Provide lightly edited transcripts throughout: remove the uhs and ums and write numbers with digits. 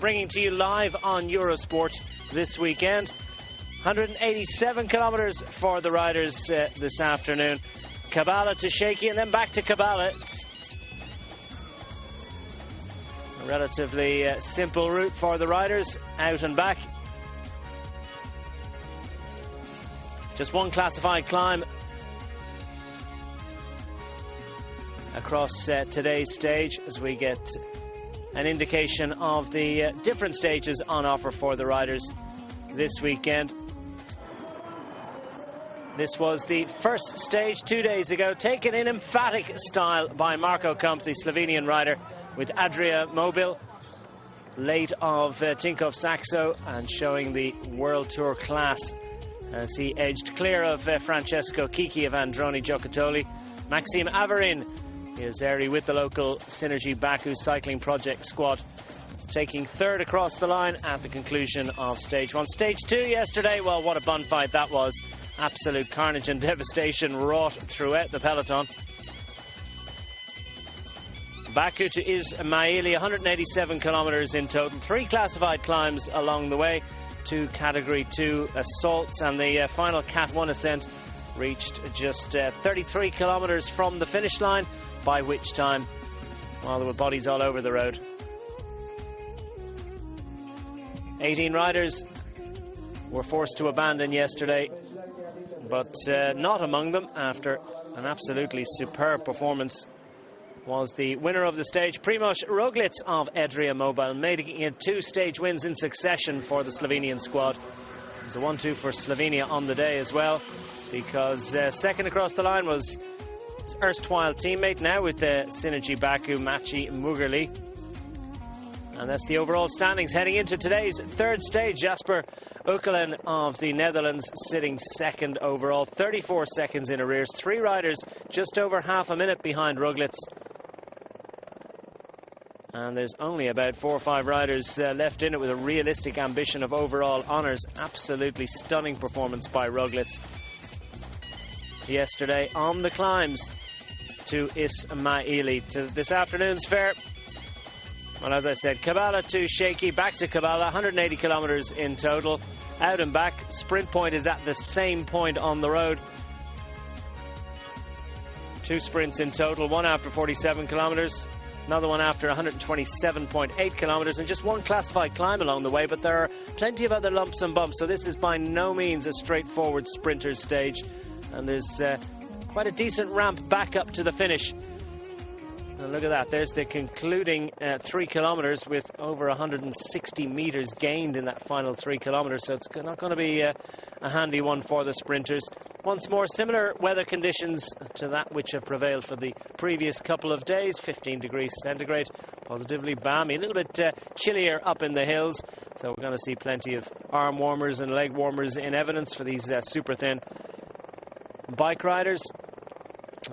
bringing to you live on Eurosport this weekend. 187 kilometres for the riders this afternoon. Kabbalah to Shaky and then back to Kabbalah. It's a relatively simple route for the riders, out and back. Just one classified climb across today's stage as we get an indication of the different stages on offer for the riders this weekend. This was the first stage 2 days ago, taken in emphatic style by Marco Kump, the Slovenian rider, with Adria Mobil, late of Tinkoff Saxo, and showing the World Tour class as he edged clear of Francesco Chicchi of Androni Giocattoli. Maxime Avarin is airy with the local Synergy Baku Cycling Project squad, taking third across the line at the conclusion of stage 1. Stage 2 yesterday, well, what a bun fight that was. Absolute carnage and devastation wrought throughout the peloton. Baku to Ismaili, 187 kilometres in total. 3 classified climbs along the way, 2 Category 2 assaults, and the final Cat 1 ascent reached just 33 kilometres from the finish line, by which time, well, there were bodies all over the road. 18 riders were forced to abandon yesterday, but not among them, after an absolutely superb performance, was the winner of the stage, Primož Roglic of Adria Mobil, making it 2 stage wins in succession for the Slovenian squad. It was a 1-2 for Slovenia on the day as well, because second across the line was his erstwhile teammate, now with the Synergy Baku, Maciej Mugerli. And that's the overall standings heading into today's third stage. Jasper Ukkelen of the Netherlands sitting second overall, 34 seconds in arrears. 3 riders just over half a minute behind Roglic. And there's only about 4 or 5 riders left in it with a realistic ambition of overall honours. Absolutely stunning performance by Roglic yesterday on the climbs to Ismaili. To this afternoon's fair, well, as I said, Kabbalah to Shaky, back to Kabbalah, 180 kilometres in total, out and back. Sprint point is at the same point on the road. 2 sprints in total, one after 47 kilometres, another one after 127.8 kilometres, and just 1 classified climb along the way, but there are plenty of other lumps and bumps, so this is by no means a straightforward sprinter's stage, and there's quite a decent ramp back up to the finish. And look at that, there's the concluding 3 kilometres with over 160 metres gained in that final 3 kilometres, so it's not going to be a handy one for the sprinters. Once more, similar weather conditions to that which have prevailed for the previous couple of days. 15 degrees centigrade, positively balmy, a little bit chillier up in the hills, so we're going to see plenty of arm warmers and leg warmers in evidence for these super thin bike riders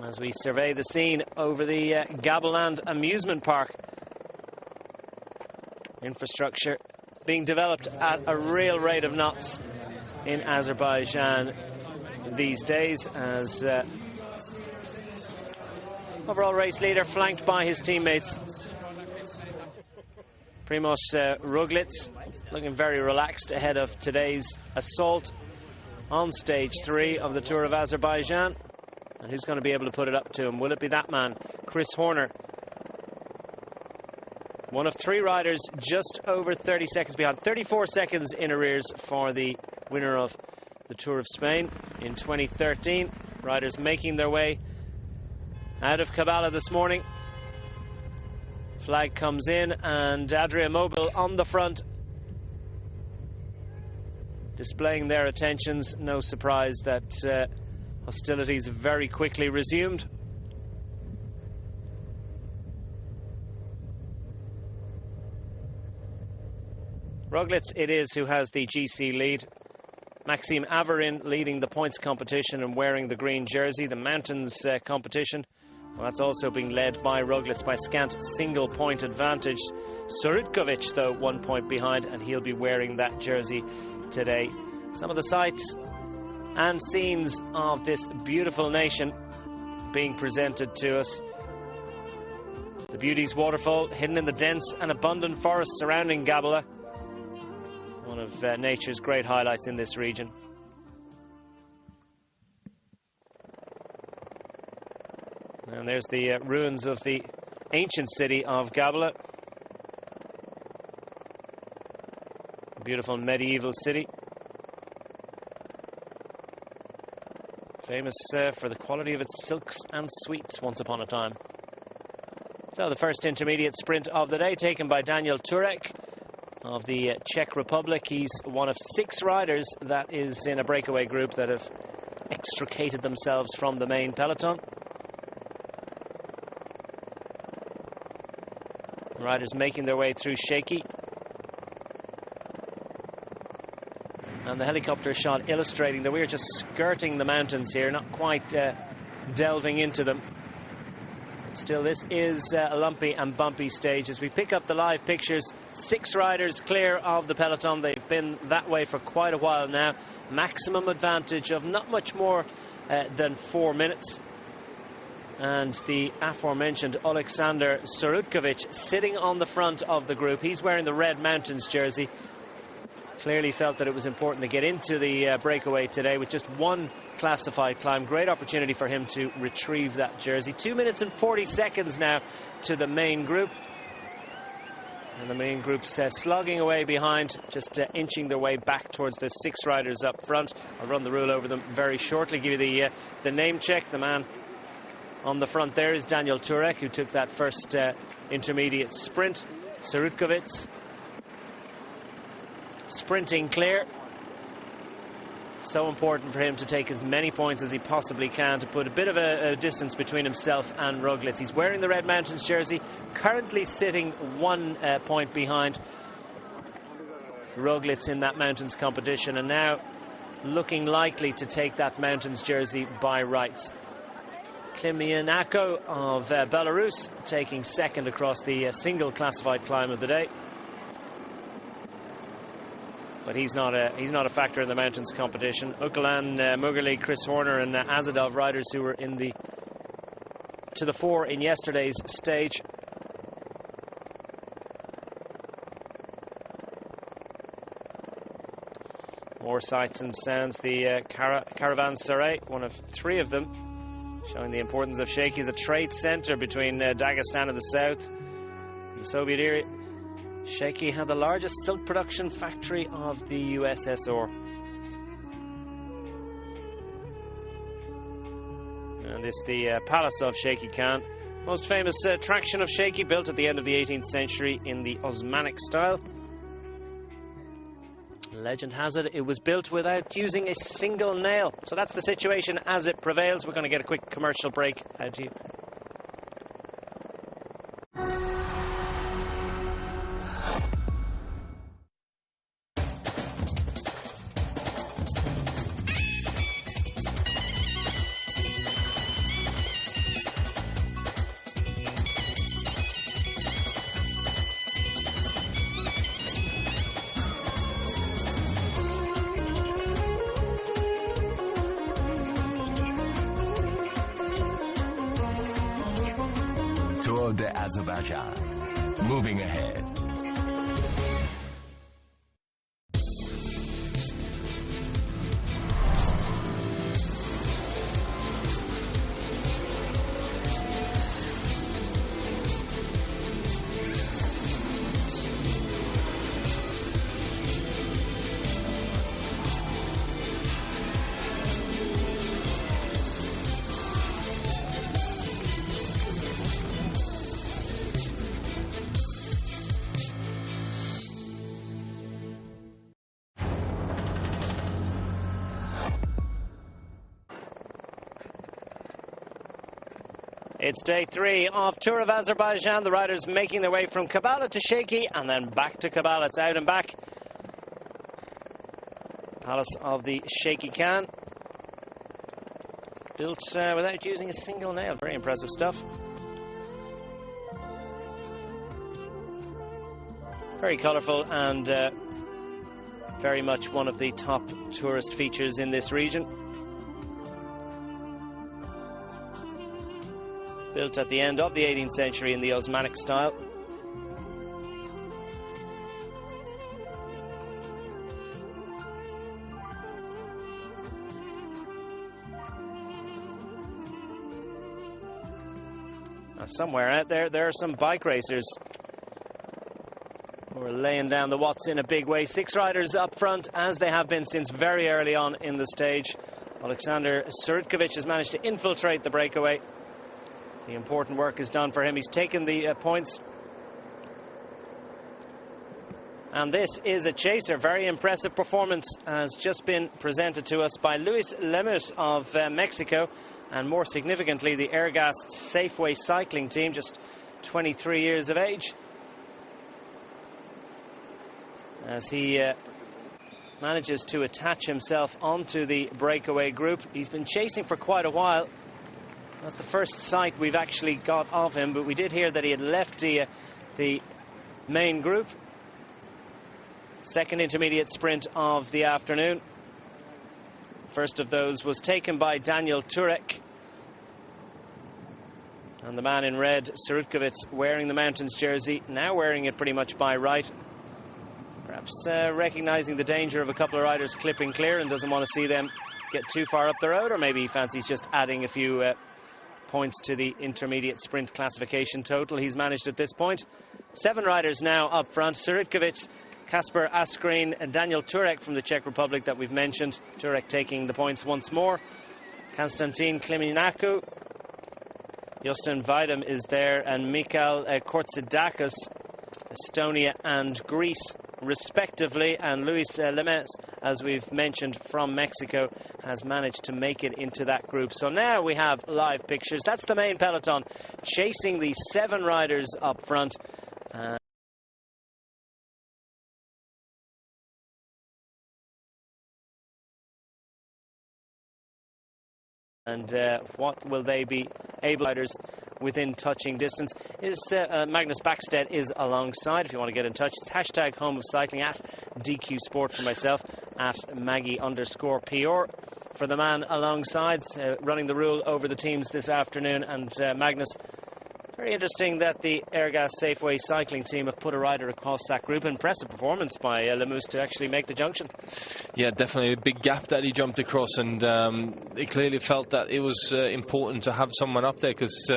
as we survey the scene over the Gabeland amusement park. Infrastructure being developed at a real rate of knots in Azerbaijan these days, as overall race leader flanked by his teammates. Primož Roglic looking very relaxed ahead of today's assault on stage 3 of the Tour of Azerbaijan. And who's going to be able to put it up to him? Will it be that man, Chris Horner? One of 3 riders just over 30 seconds behind. 34 seconds in arrears for the winner of the Tour of Spain in 2013. Riders making their way out of Kabbalah this morning. Flag comes in and Adria Mobil on the front, displaying their attentions. No surprise that hostilities very quickly resumed. Roglic it is who has the GC lead. Maxime Avarin leading the points competition and wearing the green jersey. The mountains competition, well, that's also being led by Roglic by scant single point advantage. Surutkovic, though, 1 point behind, and he'll be wearing that jersey today. Some of the sights and scenes of this beautiful nation being presented to us. The Beauties waterfall hidden in the dense and abundant forest surrounding Gabala. One of nature's great highlights in this region. And there's the ruins of the ancient city of Gabala. A beautiful medieval city. Famous for the quality of its silks and sweets once upon a time. So the first intermediate sprint of the day taken by Daniel Turek of the Czech Republic. He's one of 6 riders that is in a breakaway group that have extricated themselves from the main peloton. Riders making their way through Shaky. And the helicopter shot illustrating that we're just skirting the mountains here, not quite delving into them. But still, this is a lumpy and bumpy stage. As we pick up the live pictures, 6 riders clear of the peloton. They've been that way for quite a while now. Maximum advantage of not much more than 4 minutes. And the aforementioned Alexander Surutkovic sitting on the front of the group. He's wearing the Red Mountains jersey. Clearly felt that it was important to get into the breakaway today with just one classified climb. Great opportunity for him to retrieve that jersey. 2 minutes and 40 seconds now to the main group. And the main group's slogging away behind, just inching their way back towards the 6 riders up front. I'll run the rule over them very shortly, give you the name check. The man on the front there is Daniel Turek, who took that first intermediate sprint. Surutkovic sprinting clear. So important for him to take as many points as he possibly can to put a bit of a distance between himself and Roglic. He's wearing the Red Mountains jersey, currently sitting 1 point behind Roglic in that Mountains competition, and now looking likely to take that Mountains jersey by rights. Klimianako of Belarus taking second across the single classified climb of the day. But he's not a factor in the Mountains competition. Öcalan, Mughali, Chris Horner and Azadov, riders who were to the fore in yesterday's stage. More sights and sounds. The Caravanserai, one of 3 of them, showing the importance of Shaky as a trade centre between Dagestan in the south and the Soviet era. Shaky had the largest silk production factory of the USSR. And this the Palace of Shaky Khan, most famous attraction of Shaky, built at the end of the 18th century in the Osmanic style. Legend has it, it was built without using a single nail. So that's the situation as it prevails. We're going to get a quick commercial break. Out to you. Tour de Azerbaijan. Moving ahead. It's day 3 of Tour of Azerbaijan. The riders making their way from Kabala to Shaky and then back to Kabala. It's out and back. Palace of the Shaky Khan. Built without using a single nail. Very impressive stuff. Very colourful and very much one of the top tourist features in this region. built at the end of the 18th century in the Osmanic style. Now, somewhere out there are some bike racers who are laying down the watts in a big way. 6 riders up front, as they have been since very early on in the stage. Alexander Surutkovic has managed to infiltrate the breakaway. The important work is done for him. He's taken the points. And this is a chaser. Very impressive performance has just been presented to us by Luis Lemus of Mexico. And more significantly, the Airgas Safeway cycling team, just 23 years of age. As he manages to attach himself onto the breakaway group. He's been chasing for quite a while. That's the first sight we've actually got of him, but we did hear that he had left the main group. Second intermediate sprint of the afternoon. First of those was taken by Daniel Turek. And the man in red, Surutkovic, wearing the Mountains jersey, now wearing it pretty much by right. Perhaps recognising the danger of a couple of riders clipping clear and doesn't want to see them get too far up the road, or maybe he fancies just adding a few points to the intermediate sprint classification total he's managed at this point. 7 riders now up front. Surutkovic, Kasper Asgreen and Daniel Turek from the Czech Republic that we've mentioned. Turek taking the points once more. Konstantin Kliminaku, Justin Vaidem is there, and Mikhail Kortsidakis, Estonia and Greece respectively, and Luis Lemes, as we've mentioned, from Mexico, has managed to make it into that group. So now we have live pictures. That's the main peloton chasing the 7 riders up front. And what will they be able riders within touching distance? Is Magnus Backstedt is alongside. If you want to get in touch, it's hashtag home of cycling at DQ Sport for myself, at Maggie_PR for the man alongside, running the rule over the teams this afternoon. And Magnus, very interesting that the Airgas Safeway cycling team have put a rider across that group. Impressive performance by Lemus to actually make the junction. Yeah, definitely a big gap that he jumped across, and it clearly felt that it was important to have someone up there, because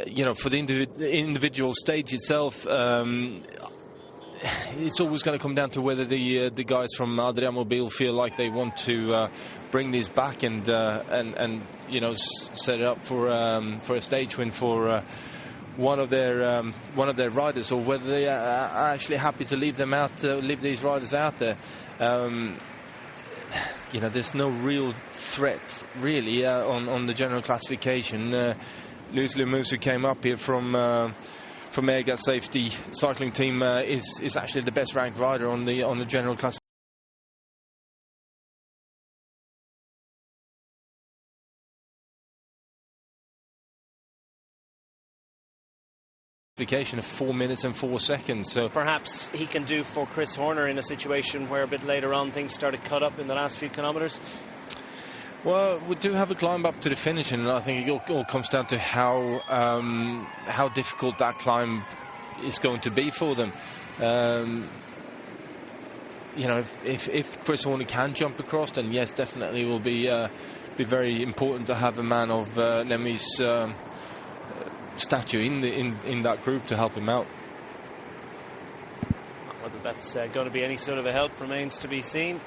you know, for the individual stage itself, it's always going to come down to whether the guys from Adria Mobil feel like they want to bring these back and you know, set it up for a stage win for one of their riders, or whether they are actually happy to leave them out, leave these riders out there. You know, there's no real threat really on the general classification. Luis Lemus, who came up here from Airgas Safety cycling team, is actually the best ranked rider on the general classification. Of 4 minutes and 4 seconds. So perhaps he can do for Chris Horner in a situation where a bit later on things started cut up in the last few kilometres. Well, we do have a climb up to the finish, and I think it all comes down to how difficult that climb is going to be for them. You know, if Chris Horner can jump across, then yes, definitely will be very important to have a man of Lemmy's stature in that group to help him out. Whether that's going to be any sort of a help remains to be seen.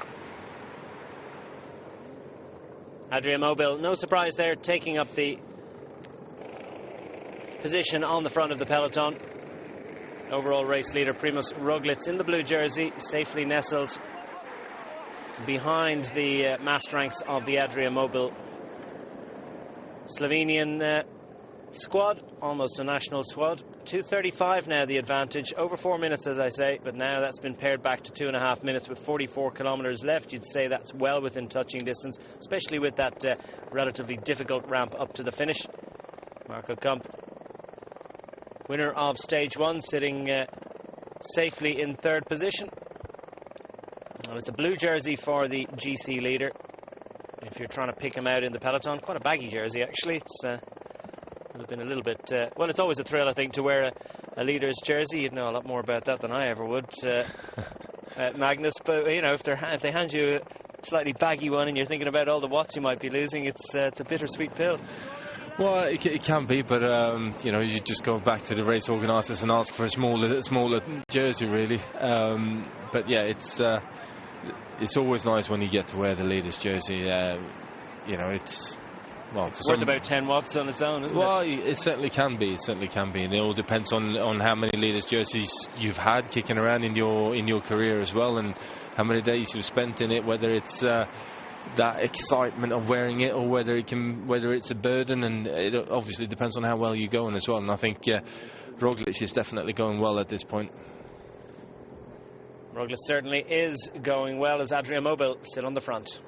Adria Mobil, no surprise there, taking up the position on the front of the peloton. Overall race leader Primoz Roglic in the blue jersey, safely nestled behind the massed ranks of the Adria Mobil Slovenian squad, almost a national squad. 2:35 now the advantage, over 4 minutes as I say, but now that's been pared back to 2.5 minutes with 44 kilometres left. You'd say that's well within touching distance, especially with that relatively difficult ramp up to the finish. Marco Kump, winner of stage 1, sitting safely in 3rd position. And it's a blue jersey for the GC leader. If you're trying to pick him out in the peloton, quite a baggy jersey actually. It's Would have been a little bit. Well, it's always a thrill, I think, to wear a leader's jersey. You'd know a lot more about that than I ever would, Magnus. But you know, if they hand you a slightly baggy one and you're thinking about all the watts you might be losing, it's a bittersweet pill. Well, it can be, but you know, you just go back to the race organisers and ask for a smaller jersey, really. But yeah, it's always nice when you get to wear the leader's jersey. You know, it's worth about 10 watts on its own, isn't it? Well, it certainly can be. It certainly can be, and it all depends on how many leaders' jerseys you've had kicking around in your career as well, and how many days you've spent in it. Whether it's that excitement of wearing it, or whether it's a burden, and it obviously depends on how well you're going as well. And I think Roglic is definitely going well at this point. Roglic certainly is going well, as Adrian Mobile still on the front.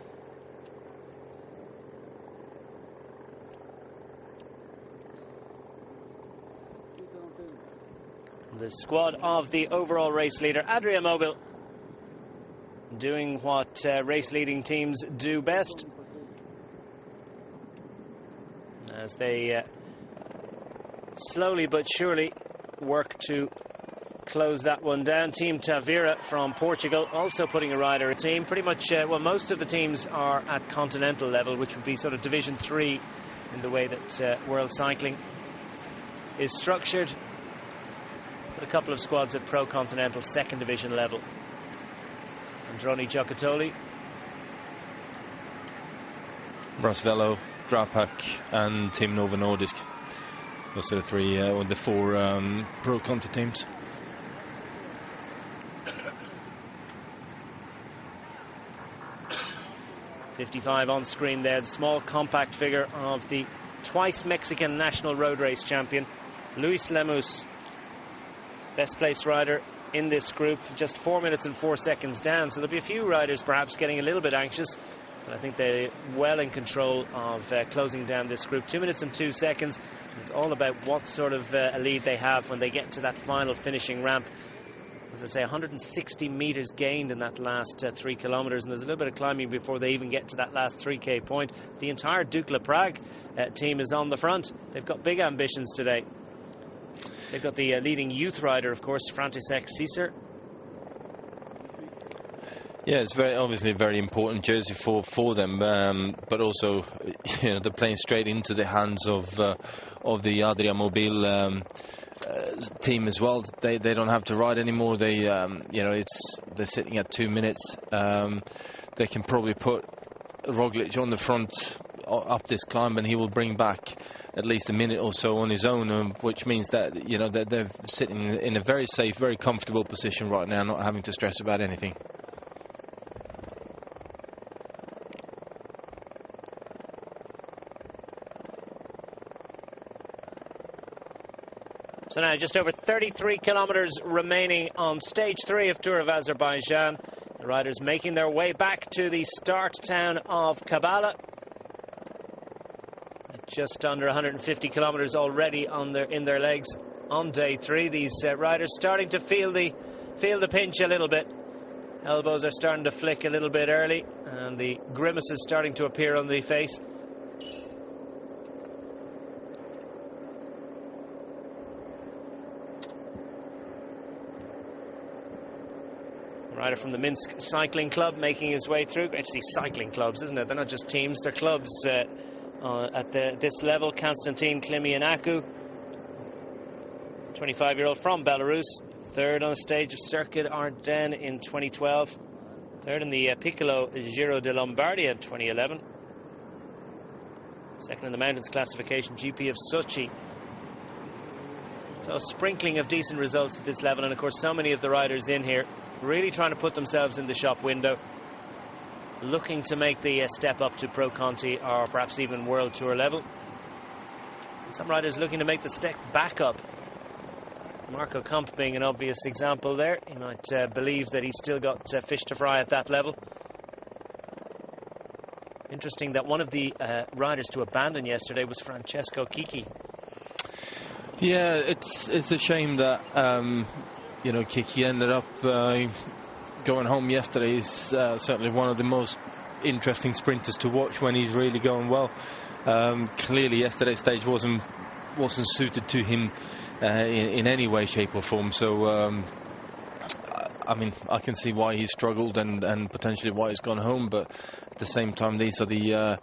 The squad of the overall race leader, Adrian Mobile, doing what race leading teams do best, as they slowly but surely work to close that one down. Team Tavira from Portugal also putting a rider in team. Pretty much, well, most of the teams are at continental level, which would be sort of Division 3 in the way that World Cycling is structured. A couple of squads at Pro Continental second division level. Androni Giocattoli, Brasvelo, Drapak, and Team Novo Nordisk. Those are the three or the four Pro Conti teams. .55 on screen there, the small compact figure of the twice Mexican national road race champion Luis Lemus. Best placed rider in this group, just 4 minutes and 4 seconds down. So there'll be a few riders perhaps getting a little bit anxious, but I think they're well in control of closing down this group. 2 minutes and 2 seconds. It's all about what sort of a lead they have when they get to that final finishing ramp. As I say, 160 metres gained in that last 3 kilometres, and there's a little bit of climbing before they even get to that last 3K point. The entire Dukla Prague team is on the front. They've got big ambitions today. They've got the leading youth rider, of course, František Cícer. Yeah, it's obviously a very important jersey for them, but also, you know, they're playing straight into the hands of the Adria Mobile team as well. They don't have to ride anymore. They you know, they're sitting at 2 minutes. They can probably put Roglic on the front up this climb, and he will bring back at least a minute or so on his own, which means that, you know, that they're sitting in a very safe, very comfortable position right now, not having to stress about anything. So now just over 33 kilometres remaining on stage 3 of Tour of Azerbaijan. The riders making their way back to the start town of Kabala. Just under 150 kilometres already in their legs on day 3. These riders starting to feel the pinch a little bit. Elbows are starting to flick a little bit early, and the grimaces starting to appear on the face. Rider from the Minsk Cycling Club making his way through. Great to see cycling clubs, isn't it? They're not just teams, they're clubs. At this level, Konstantin Klimianaku, 25-year-old from Belarus, third on the stage of Circuit Ardennes in 2012, third in the Piccolo Giro de Lombardia in 2011, second in the mountains classification GP of Sochi. So a sprinkling of decent results at this level, and of course so many of the riders in here really trying to put themselves in the shop window, looking to make the step up to Pro Conti or perhaps even World Tour level. And some riders looking to make the step back up. Marco Kump being an obvious example there. He might believe that he's still got fish to fry at that level. Interesting that one of the riders to abandon yesterday was Francesco Kiki. Yeah, it's a shame that you know, Kiki ended up going home yesterday. He's certainly one of the most interesting sprinters to watch when he's really going well. Clearly yesterday's stage wasn't wasn't suited to him in any way, shape or form. So I mean, I can see why he struggled and potentially why he's gone home, but at the same time, these are the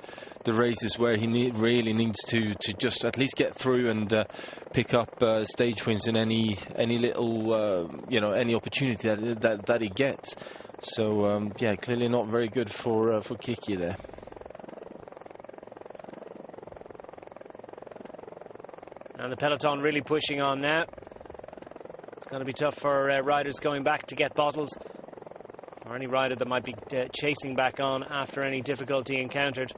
races where he really needs to just at least get through and pick up stage wins in any little any opportunity that he gets. So yeah, clearly not very good for Kiki there. And the peloton really pushing on now. It's going to be tough for riders going back to get bottles, or any rider that might be chasing back on after any difficulty encountered.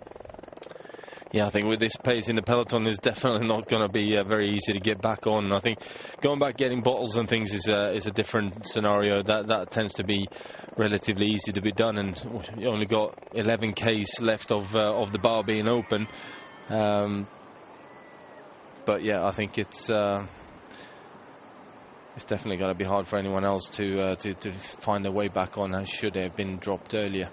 Yeah, I think with this pace in the peloton, it's definitely not going to be very easy to get back on. I think going back getting bottles and things is a different scenario. That tends to be relatively easy to be done, and you only got 11 Ks left of the bar being open. But yeah, I think it's definitely going to be hard for anyone else to find their way back on, as should they have been dropped earlier.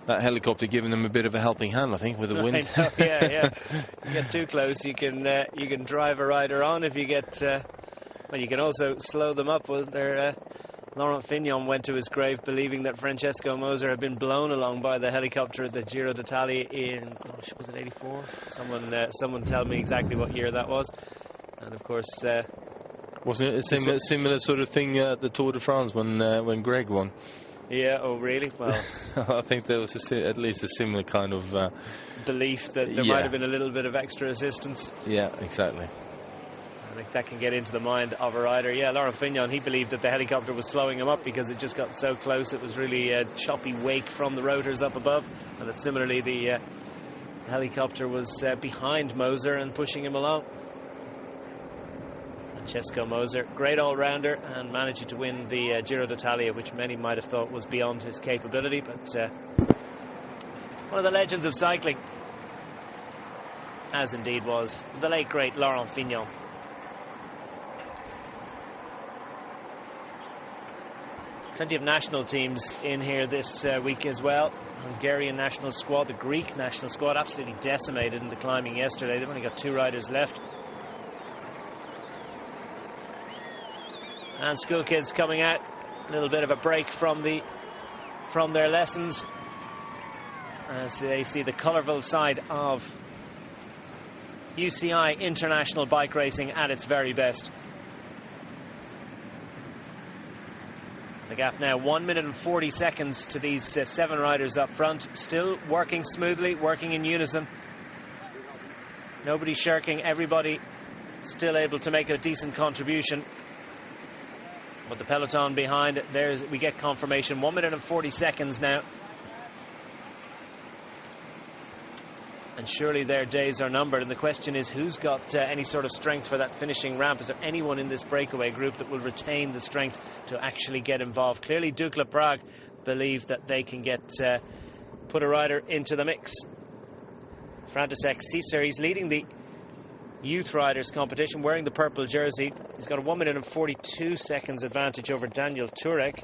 That helicopter giving them a bit of a helping hand, I think, with the wind. I know, yeah. You get too close, you can drive a rider on. If you get, well, you can also slow them up. Well, Laurent Fignon went to his grave believing that Francesco Moser had been blown along by the helicopter at the Giro d'Italia in, was it 84? Someone tell me exactly what year that was. And of course, wasn't it a similar sort of thing at the Tour de France when Greg won? Yeah, oh really? Well, I think there was at least a similar kind of belief that there might have been a little bit of extra assistance. Yeah, exactly. I think that can get into the mind of a rider. Yeah, Laurent Fignon, he believed that the helicopter was slowing him up because it just got so close. It was really a choppy wake from the rotors up above, and that similarly the helicopter was behind Moser and pushing him along. Francesco Moser, great all-rounder, and managing to win the Giro d'Italia, which many might have thought was beyond his capability, but one of the legends of cycling, as indeed was the late great Laurent Fignon. Plenty of national teams in here this week as well. Hungarian national squad, the Greek national squad, absolutely decimated in the climbing yesterday. They've only got 2 riders left. And school kids coming out, a little bit of a break from their lessons as they see the colourful side of UCI international bike racing at its very best. The gap now 1 minute and 40 seconds to these 7 riders up front, still working smoothly, working in unison. Nobody shirking, everybody still able to make a decent contribution. But the peloton behind, we get confirmation. 1 minute and 40 seconds now. And surely their days are numbered. And the question is, who's got any sort of strength for that finishing ramp? Is there anyone in this breakaway group that will retain the strength to actually get involved? Clearly, Dukla Prague believe that they can put a rider into the mix. František Sisser, he's leading the youth riders competition, wearing the purple jersey. He's got a 1 minute and 42 seconds advantage over Daniel Turek.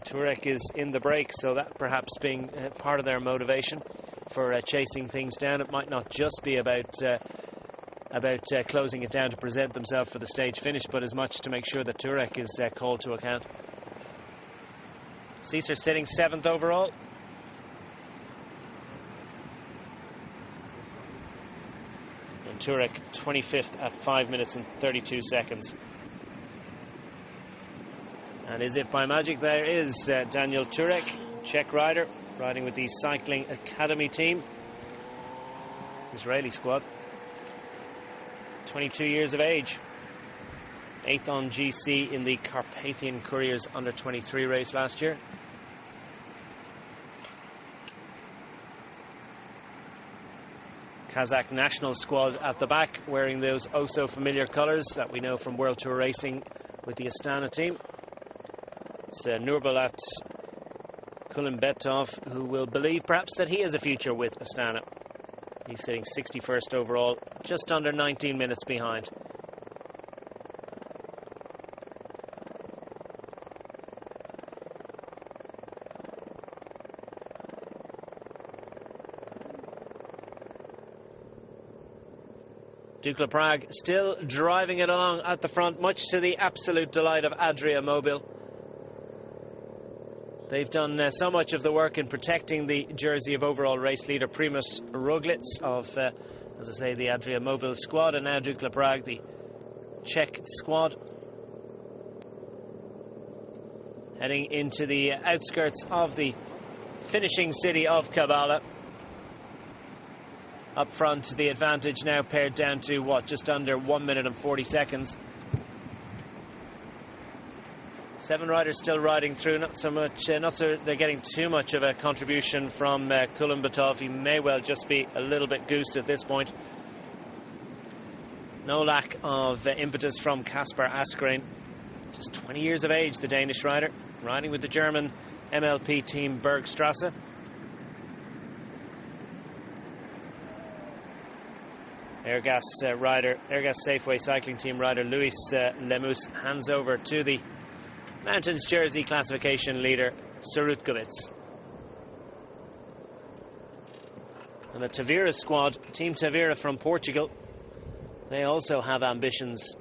Turek is in the break, so that perhaps being part of their motivation for chasing things down. It might not just be about closing it down to present themselves for the stage finish, but as much to make sure that Turek is called to account. Sisser sitting 7th overall. Turek 25th at 5 minutes and 32 seconds. And is it by magic? There is Daniel Turek, Czech rider, riding with the Cycling Academy team, Israeli squad. 22 years of age. 8th on GC in the Carpathian Couriers under-23 race last year. Kazakh national squad at the back, wearing those oh-so-familiar colours that we know from World Tour Racing with the Astana team. It's Nurbalat Kulimbetov, who will believe perhaps that he has a future with Astana. He's sitting 61st overall, just under 19 minutes behind. Dukla Prague still driving it along at the front, much to the absolute delight of Adria Mobil. They've done so much of the work in protecting the jersey of overall race leader Primož Roglic of, as I say, the Adria Mobil squad, and now Dukla Prague, the Czech squad, heading into the outskirts of the finishing city of Kavala. Up front, the advantage now pared down to what, just under 1 minute and 40 seconds. 7 riders still riding through, not so they're getting too much of a contribution from Kulenbatov. He may well just be a little bit goosed at this point. No lack of impetus from Kasper Asgreen. Just 20 years of age, the Danish rider, riding with the German MLP team Bergstrasse. Airgas Safeway cycling team rider Luis Lemus hands over to the Mountains jersey classification leader Surutkovits. And the Tavira squad, Team Tavira from Portugal, they also have ambitions.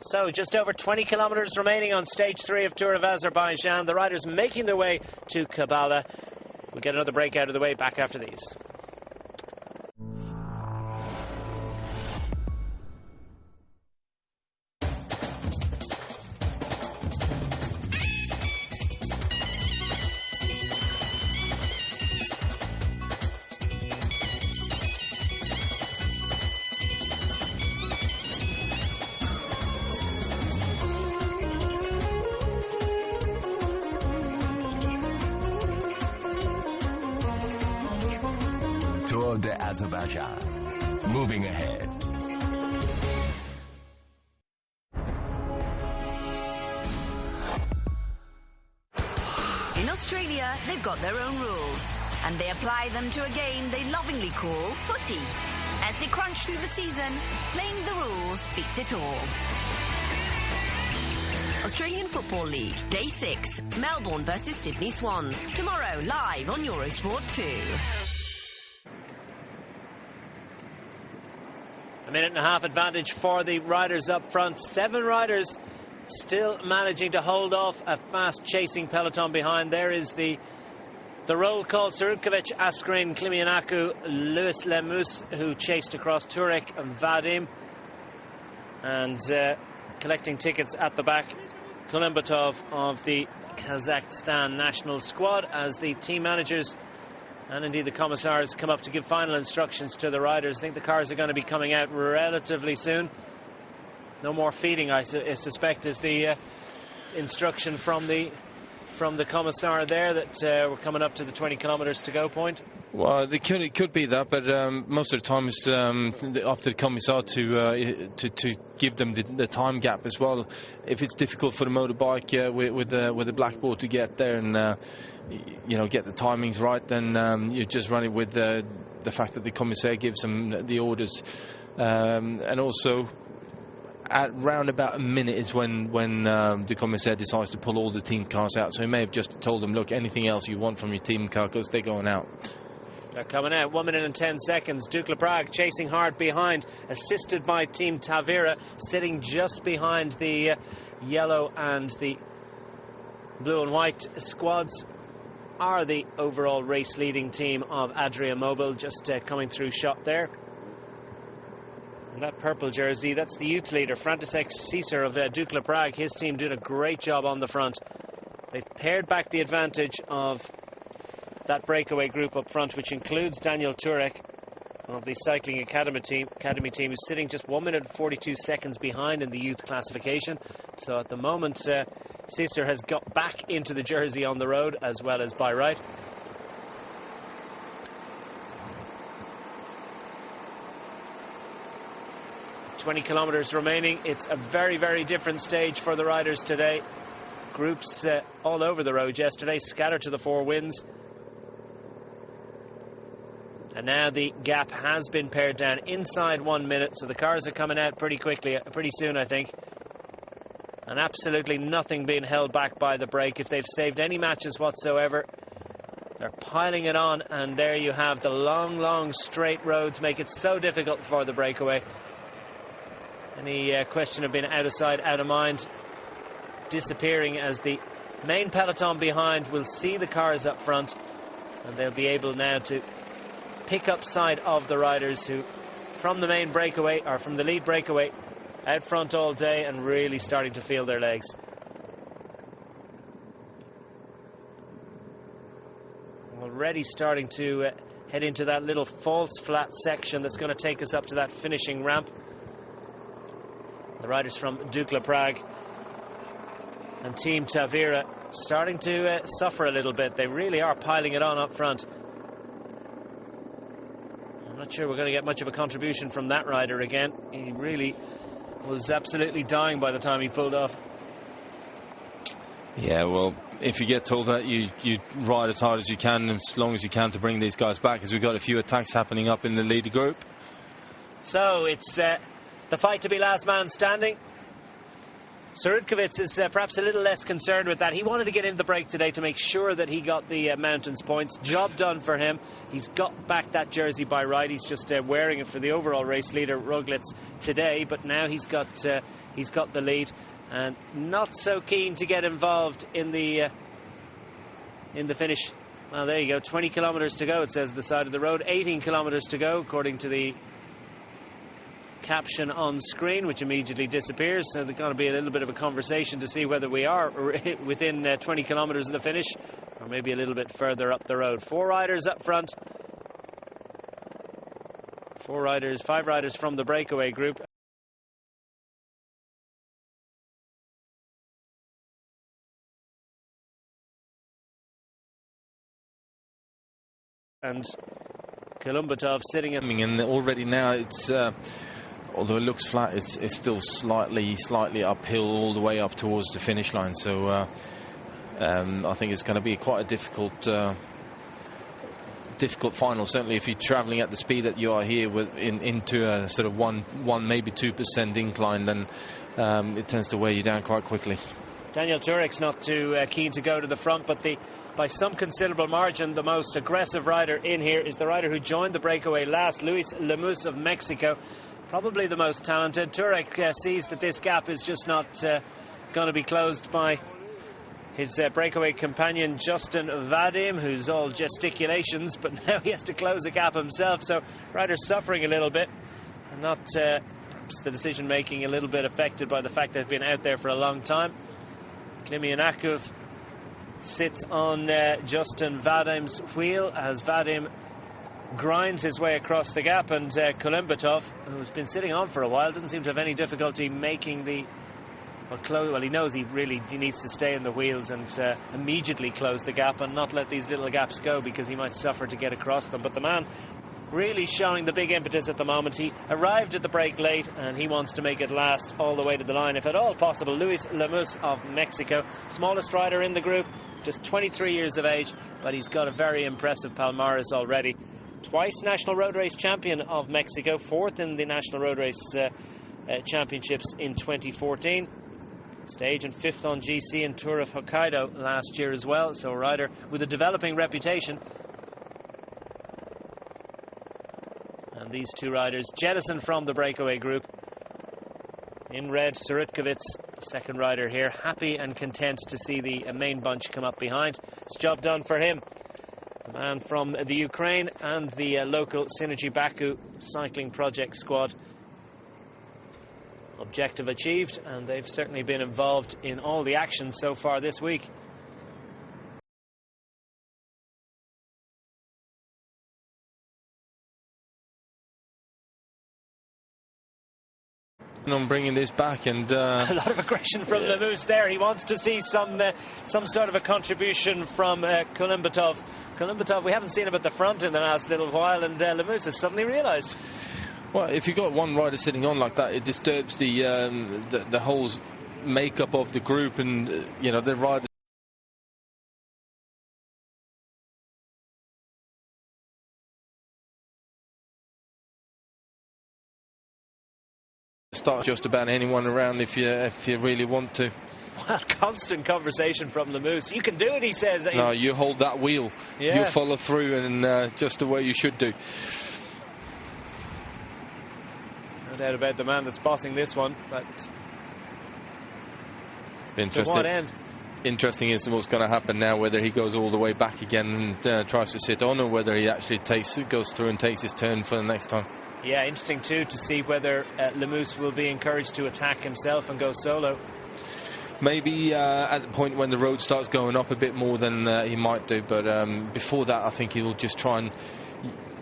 So just over 20 kilometers remaining on stage 3 of Tour of Azerbaijan. The riders making their way to Kavala. We'll get another break out of the way back after these. Tour de Azerbaijan. Moving ahead. In Australia, they've got their own rules, and they apply them to a game they lovingly call footy. As they crunch through the season, playing the rules beats it all. Australian Football League, Day 6, Melbourne versus Sydney Swans. Tomorrow, live on Eurosport 2. A minute and a half advantage for the riders up front. 7 riders still managing to hold off a fast chasing peloton behind. There is the roll call: Surutkovic, Asgreen, Klimianaku, Luis Lemus, who chased across Turek and Vadim. And collecting tickets at the back, Kulenbatov of the Kazakhstan national squad, as the team managers and indeed the commissars come up to give final instructions to the riders. I think the cars are going to be coming out relatively soon. No more feeding, I suspect, is the instruction from the commissar there, that we're coming up to the 20 kilometers to go point. Well, it could be that, but most of the time it's up to the commissar to give them the time gap as well. If it's difficult for the motorbike with the blackboard to get there and get the timings right, then you just run it with the fact that the commissaire gives them the orders, and also at round about a minute is when the commissaire decides to pull all the team cars out. So he may have just told them, look, anything else you want from your team car, because they're going out. They're coming out. 1 minute and 10 seconds. Dukla Prague chasing hard behind, assisted by Team Tavira, sitting just behind the yellow and the blue and white squads. Are the overall race leading team of Adria Mobil, just coming through shot there. And that purple jersey, that's the youth leader, František Císar of Dukla Prague. His team doing a great job on the front. They've pared back the advantage of that breakaway group up front, which includes Daniel Turek of the Cycling Academy team, who's sitting just 1 minute and 42 seconds behind in the youth classification. So at the moment, Císar has got back into the jersey on the road as well as by right. "20 kilometers remaining. It's a very, very different stage for the riders today. Groups all over the road yesterday, scattered to the four winds. And now the gap has been pared down inside 1 minute, so the cars are coming out pretty quickly, pretty soon, I think. And absolutely nothing being held back by the break. If they've saved any matches whatsoever, They're piling it on, and there you have the long straight roads make it so difficult for the breakaway. Any question of being out of sight, out of mind, disappearing as the main peloton behind will see the cars up front, and they'll be able now to pick up sight of the riders who, from the main breakaway, or from the lead breakaway, out front all day and really starting to feel their legs. Already starting to head into that little false flat section that's going to take us up to that finishing ramp. The riders from Dukla Prague and Team Tavira starting to suffer a little bit. They really are piling it on up front. I'm not sure we're going to get much of a contribution from that rider again. He really was absolutely dying by the time he pulled off. Yeah, well, if you get told that, you ride as hard as you can, as long as you can, to bring these guys back, as we've got a few attacks happening up in the leader group. So it's the fight to be last man standing. Surutkovits is perhaps a little less concerned with that. He wanted to get into the break today to make sure that he got the mountains points. Job done for him. He's got back that jersey by right. He's just wearing it for the overall race leader Roglic today, but now he's got the lead, and not so keen to get involved in the finish. Well, there you go. 20 kilometers to go, it says at the side of the road. 18 kilometers to go, according to the caption on screen, which immediately disappears. So there's going to be a little bit of a conversation to see whether we are within 20 kilometers of the finish, or maybe a little bit further up the road. 4 riders up front. 5 riders from the breakaway group. And Kolumbatov sitting in. And already now it's, although it looks flat, it's still slightly uphill all the way up towards the finish line. So I think it's going to be quite a difficult final. Certainly, if you're traveling at the speed that you are here, into a sort of one maybe 2% incline, then it tends to wear you down quite quickly. Daniel Turek's not too keen to go to the front, but by some considerable margin, the most aggressive rider in here is the rider who joined the breakaway last, Luis Lemus of Mexico. Probably the most talented. Turek sees that this gap is just not going to be closed by his breakaway companion Justin Vadim, who's all gesticulations, but now he has to close a gap himself. So riders suffering a little bit, and not perhaps the decision making a little bit affected by the fact they've been out there for a long time. Klimianakov sits on Justin Vadim's wheel as Vadim grinds his way across the gap, and Kolumbatov, who's been sitting on for a while, doesn't seem to have any difficulty making the well, he knows he needs to stay in the wheels and immediately close the gap and not let these little gaps go, because he might suffer to get across them. But the man really showing the big impetus at the moment. He arrived at the break late, and he wants to make it last all the way to the line, if at all possible. Luis Lemus of Mexico, smallest rider in the group, just 23 years of age, but he's got a very impressive palmares already. Twice National Road Race champion of Mexico, 4th in the National Road Race Championships in 2014. Stage and 5th on GC and Tour of Hokkaido last year as well. So a rider with a developing reputation. And these 2 riders jettisoned from the breakaway group. In red, Surutkovits, second rider here, happy and content to see the main bunch come up behind. It's job done for him. The man from the Ukraine and the local Synergy Baku cycling project squad. Objective achieved, and they've certainly been involved in all the action so far this week. On bringing this back, and a lot of aggression from Lemus there. He wants to see some sort of a contribution from Kolumbatov. Kolumbatov, we haven't seen him at the front in the last little while, and Lemus has suddenly realised. Well, if you've got one rider sitting on like that, it disturbs the whole makeup of the group, and the riders start just about anyone around if you really want to. Well, constant conversation from Lemous. You can do it, he says. No, you hold that wheel. Yeah. You follow through, and just the way you should do. No doubt about the man that's bossing this one, but interesting. to what end? Interesting is what's going to happen now, whether he goes all the way back again and tries to sit on, or whether he actually goes through and takes his turn for the next time. Yeah, interesting too to see whether Lemous will be encouraged to attack himself and go solo. Maybe at the point when the road starts going up a bit more than he might do, but before that I think he will just try and,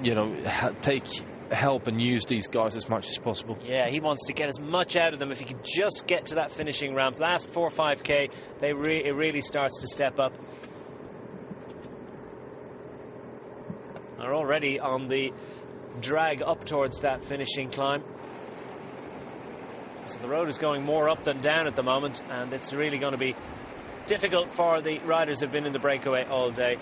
you know, take help and use these guys as much as possible. Yeah, he wants to get as much out of them. If he could just get to that finishing ramp, last 4 or 5k, it really starts to step up. Are already on the drag up towards that finishing climb. So the road is going more up than down at the moment, and it's really going to be difficult for the riders who've been in the breakaway all day.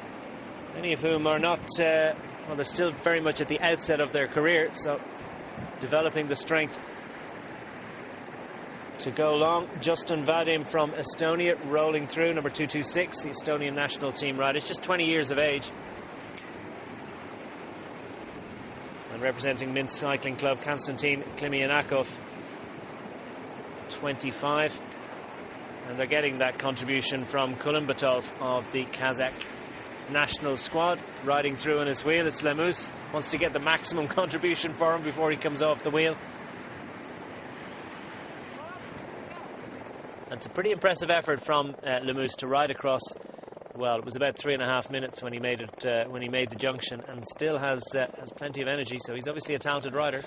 Many of whom are not, well, they're still very much at the outset of their career, so developing the strength to go long. Justin Vadim from Estonia rolling through, number 226, the Estonian national team rider. He's just 20 years of age. And representing Minsk Cycling Club, Konstantin Klimianakov, 25, and they're getting that contribution from Kulimbatov of the Kazakh national squad riding through on his wheel. It's Lemous, wants to get the maximum contribution for him before he comes off the wheel. It's a pretty impressive effort from Lemous to ride across. Well, it was about 3.5 minutes when he made it, when he made the junction, and still has plenty of energy. So he's obviously a talented rider.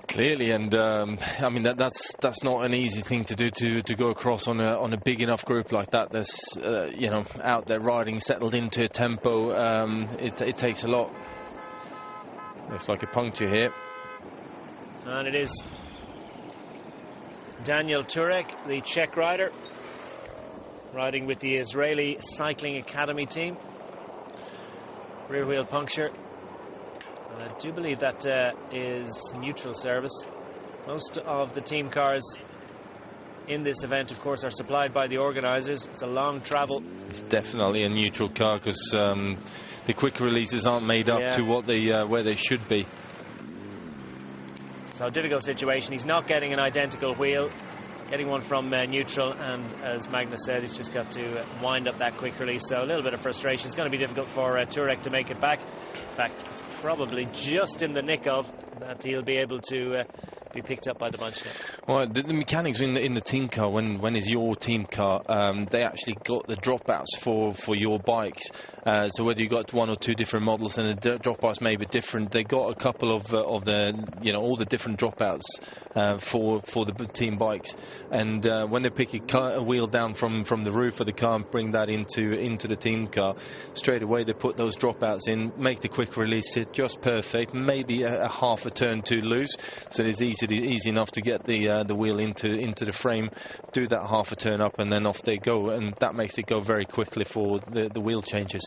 Clearly, and I mean that's not an easy thing to do, to go across on a big enough group like that. There's you know, out there riding, settled into a tempo. It takes a lot. Looks like a puncture here, and it is Daniel Turek, the Czech rider, riding with the Israeli Cycling Academy team. Rear wheel puncture. I do believe that is neutral service. Most of the team cars in this event, of course, are supplied by the organisers. It's a long travel. It's definitely a neutral car, because the quick releases aren't made up to what they where they should be. So a difficult situation. He's not getting an identical wheel, getting one from neutral, and as Magnus said, he's just got to wind up that quick release. So a little bit of frustration. It's going to be difficult for Turek to make it back. In fact, it's probably just in the nick of that he'll be able to be picked up by the bunch now. Well, the mechanics in the team car, when it's your team car, they actually got the dropouts for your bikes. So whether you got 1 or 2 different models and the dropouts may be different, they got a couple of the, you know, all the different dropouts for the team bikes. And when they pick a wheel down from the roof of the car and bring that into the team car, straight away they put those dropouts in, make the quick release hit just perfect, maybe a half a turn too loose, so it's easy enough to get the wheel into the frame, do that half a turn up, and then off they go, and that makes it go very quickly for the wheel changes.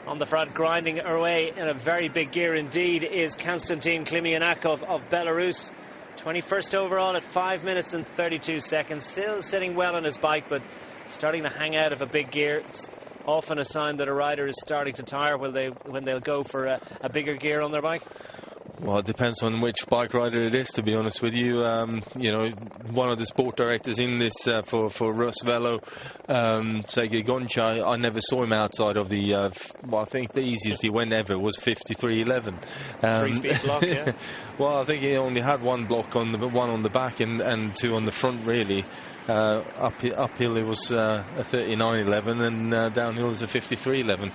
On the front, grinding away in a very big gear indeed, is Konstantin Klimianakov of Belarus. 21st overall at 5 minutes and 32 seconds. Still sitting well on his bike, but starting to hang out of a big gear. It's often a sign that a rider is starting to tire when they'll go for a bigger gear on their bike. Well, it depends on which bike rider it is, to be honest with you. You know, one of the sport directors in this for Rus Velo, Sergei Goncha, I never saw him outside of the, well, I think the easiest he went ever was 53.11. 3-speed block, yeah. Well, I think he only had one block on one on the back and 2 on the front, really. Uphill it was a 39.11, and downhill is a 53.11.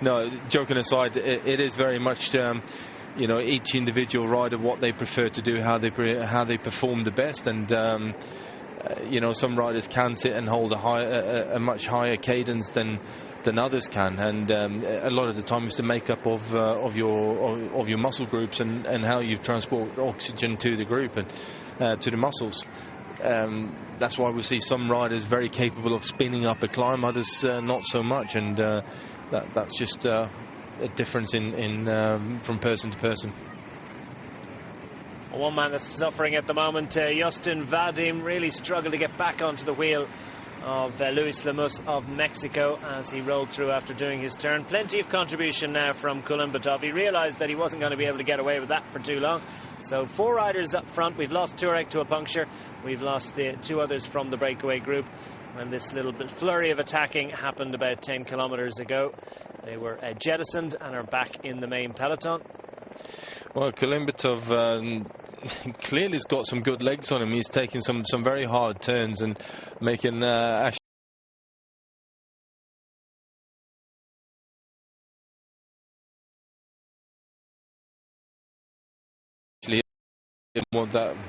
No, joking aside, it is very much you know, each individual rider, what they prefer to do, how they perform the best, and you know, some riders can sit and hold a much higher cadence than others can, and a lot of the time it's the makeup of your muscle groups and how you transport oxygen to the group and to the muscles. That's why we see some riders very capable of spinning up a climb, others not so much, and that's just a difference in from person to person. One man that's suffering at the moment, Justin Vadim, really struggled to get back onto the wheel of Luis Lemus of Mexico as he rolled through after doing his turn. Plenty of contribution now from Kulimbatov. He realised that he wasn't going to be able to get away with that for too long. So 4 riders up front. We've lost Turek to a puncture. We've lost the 2 others from the breakaway group. And this little bit flurry of attacking happened about 10 kilometres ago. They were jettisoned and are back in the main peloton. Well, Kulimbatov clearly has got some good legs on him. He's taking some very hard turns and making actually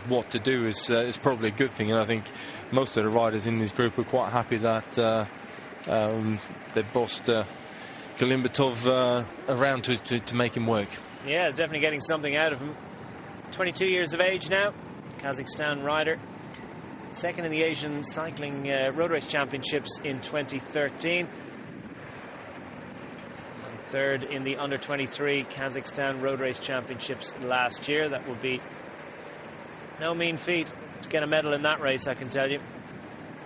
what to do is probably a good thing, and I think most of the riders in this group are quite happy that they bossed Kulimbatov around to make him work. Yeah, definitely getting something out of him. 22 years of age now, Kazakhstan rider. Second in the Asian Cycling Road Race Championships in 2013. And third in the Under-23 Kazakhstan Road Race Championships last year. That would be no mean feat to get a medal in that race, I can tell you.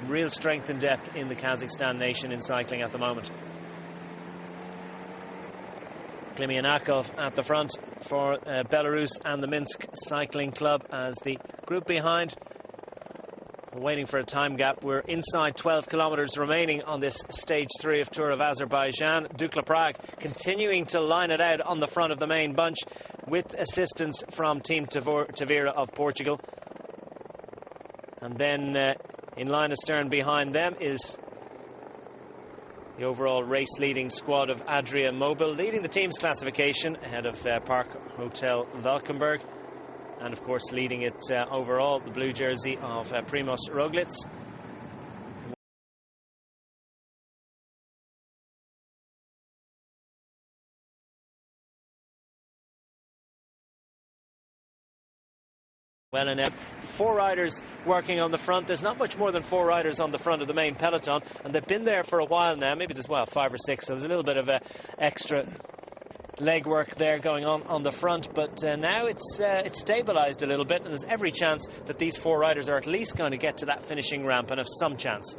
Real strength and depth in the Kazakhstan nation in cycling at the moment. Klimianakov at the front for Belarus and the Minsk Cycling Club as the group behind. We're waiting for a time gap. We're inside 12 kilometres remaining on this stage 3 of Tour of Azerbaijan. Dukla Prague continuing to line it out on the front of the main bunch with assistance from Team Tavira of Portugal. And then in line astern behind them is the overall race leading squad of Adria Mobil, leading the team's classification ahead of Park Hotel Valkenburg. And of course leading it overall, the blue jersey of Primoz Roglic. Well, and 4 riders working on the front. There's not much more than 4 riders on the front of the main peloton, and they've been there for a while now. Maybe there's 5 or 6, so there's a little bit of extra legwork there going on the front, but now it's stabilised a little bit, and there's every chance that these 4 riders are at least going to get to that finishing ramp and have some chance.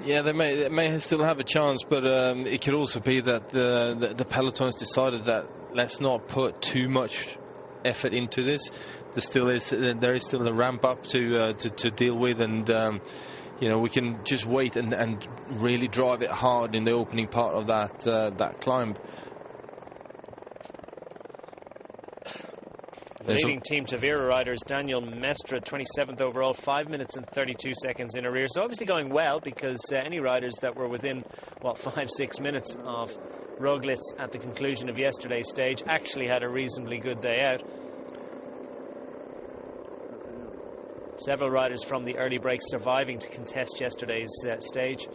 Yeah, they may still have a chance, but it could also be that the peloton has decided that let's not put too much effort into this. There is still a ramp up to deal with, and you know, we can just wait and really drive it hard in the opening part of that climb. Leading Team Tavira riders, Daniel Mestre, 27th overall, 5 minutes and 32 seconds in arrears. So obviously going well, because any riders that were within 5-6 minutes of Roglic at the conclusion of yesterday's stage actually had a reasonably good day out. Several riders from the early break surviving to contest yesterday's stage.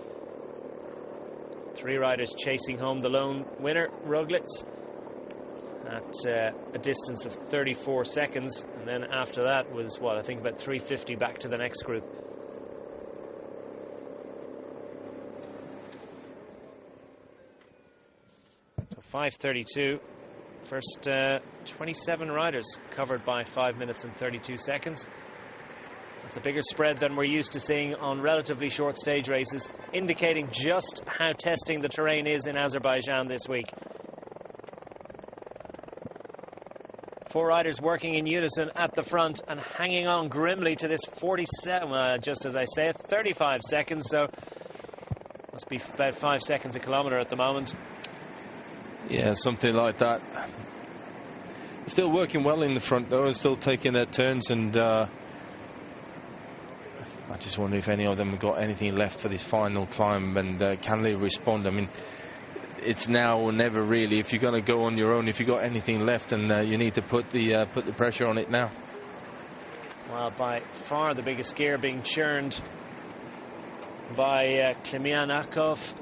3 riders chasing home the lone winner, Roglic, at a distance of 34 seconds. And then after that was, I think about 350 back to the next group. So 5:32. First 27 riders covered by 5 minutes and 32 seconds. It's a bigger spread than we're used to seeing on relatively short stage races, indicating just how testing the terrain is in Azerbaijan this week. 4 riders working in unison at the front and hanging on grimly to this 47, just as I say it, 35 seconds, so must be about 5 seconds a kilometre at the moment. Yeah, something like that. Still working well in the front though, and still taking their turns, and I just wonder if any of them have got anything left for this final climb, and can they respond? I mean, it's now or never really. If you're going to go on your own, if you've got anything left, and you need to put the pressure on it now. Well, by far the biggest gear being churned by Klimianakov,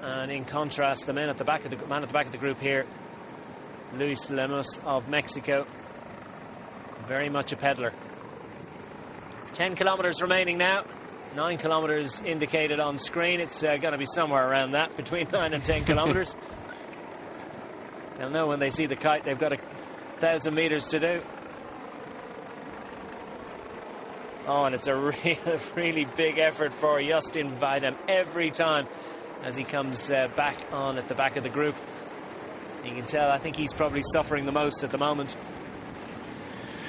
and in contrast, the man at the back of the group here, Luis Lemus of Mexico, very much a peddler. 10 kilometres remaining now. 9 kilometres indicated on screen. It's going to be somewhere around that, between 9 and 10 kilometres. They'll know when they see the kite they've got 1,000 metres to do. Oh, and it's a really big effort for Justin Weidem every time as he comes back on at the back of the group. You can tell, I think he's probably suffering the most at the moment.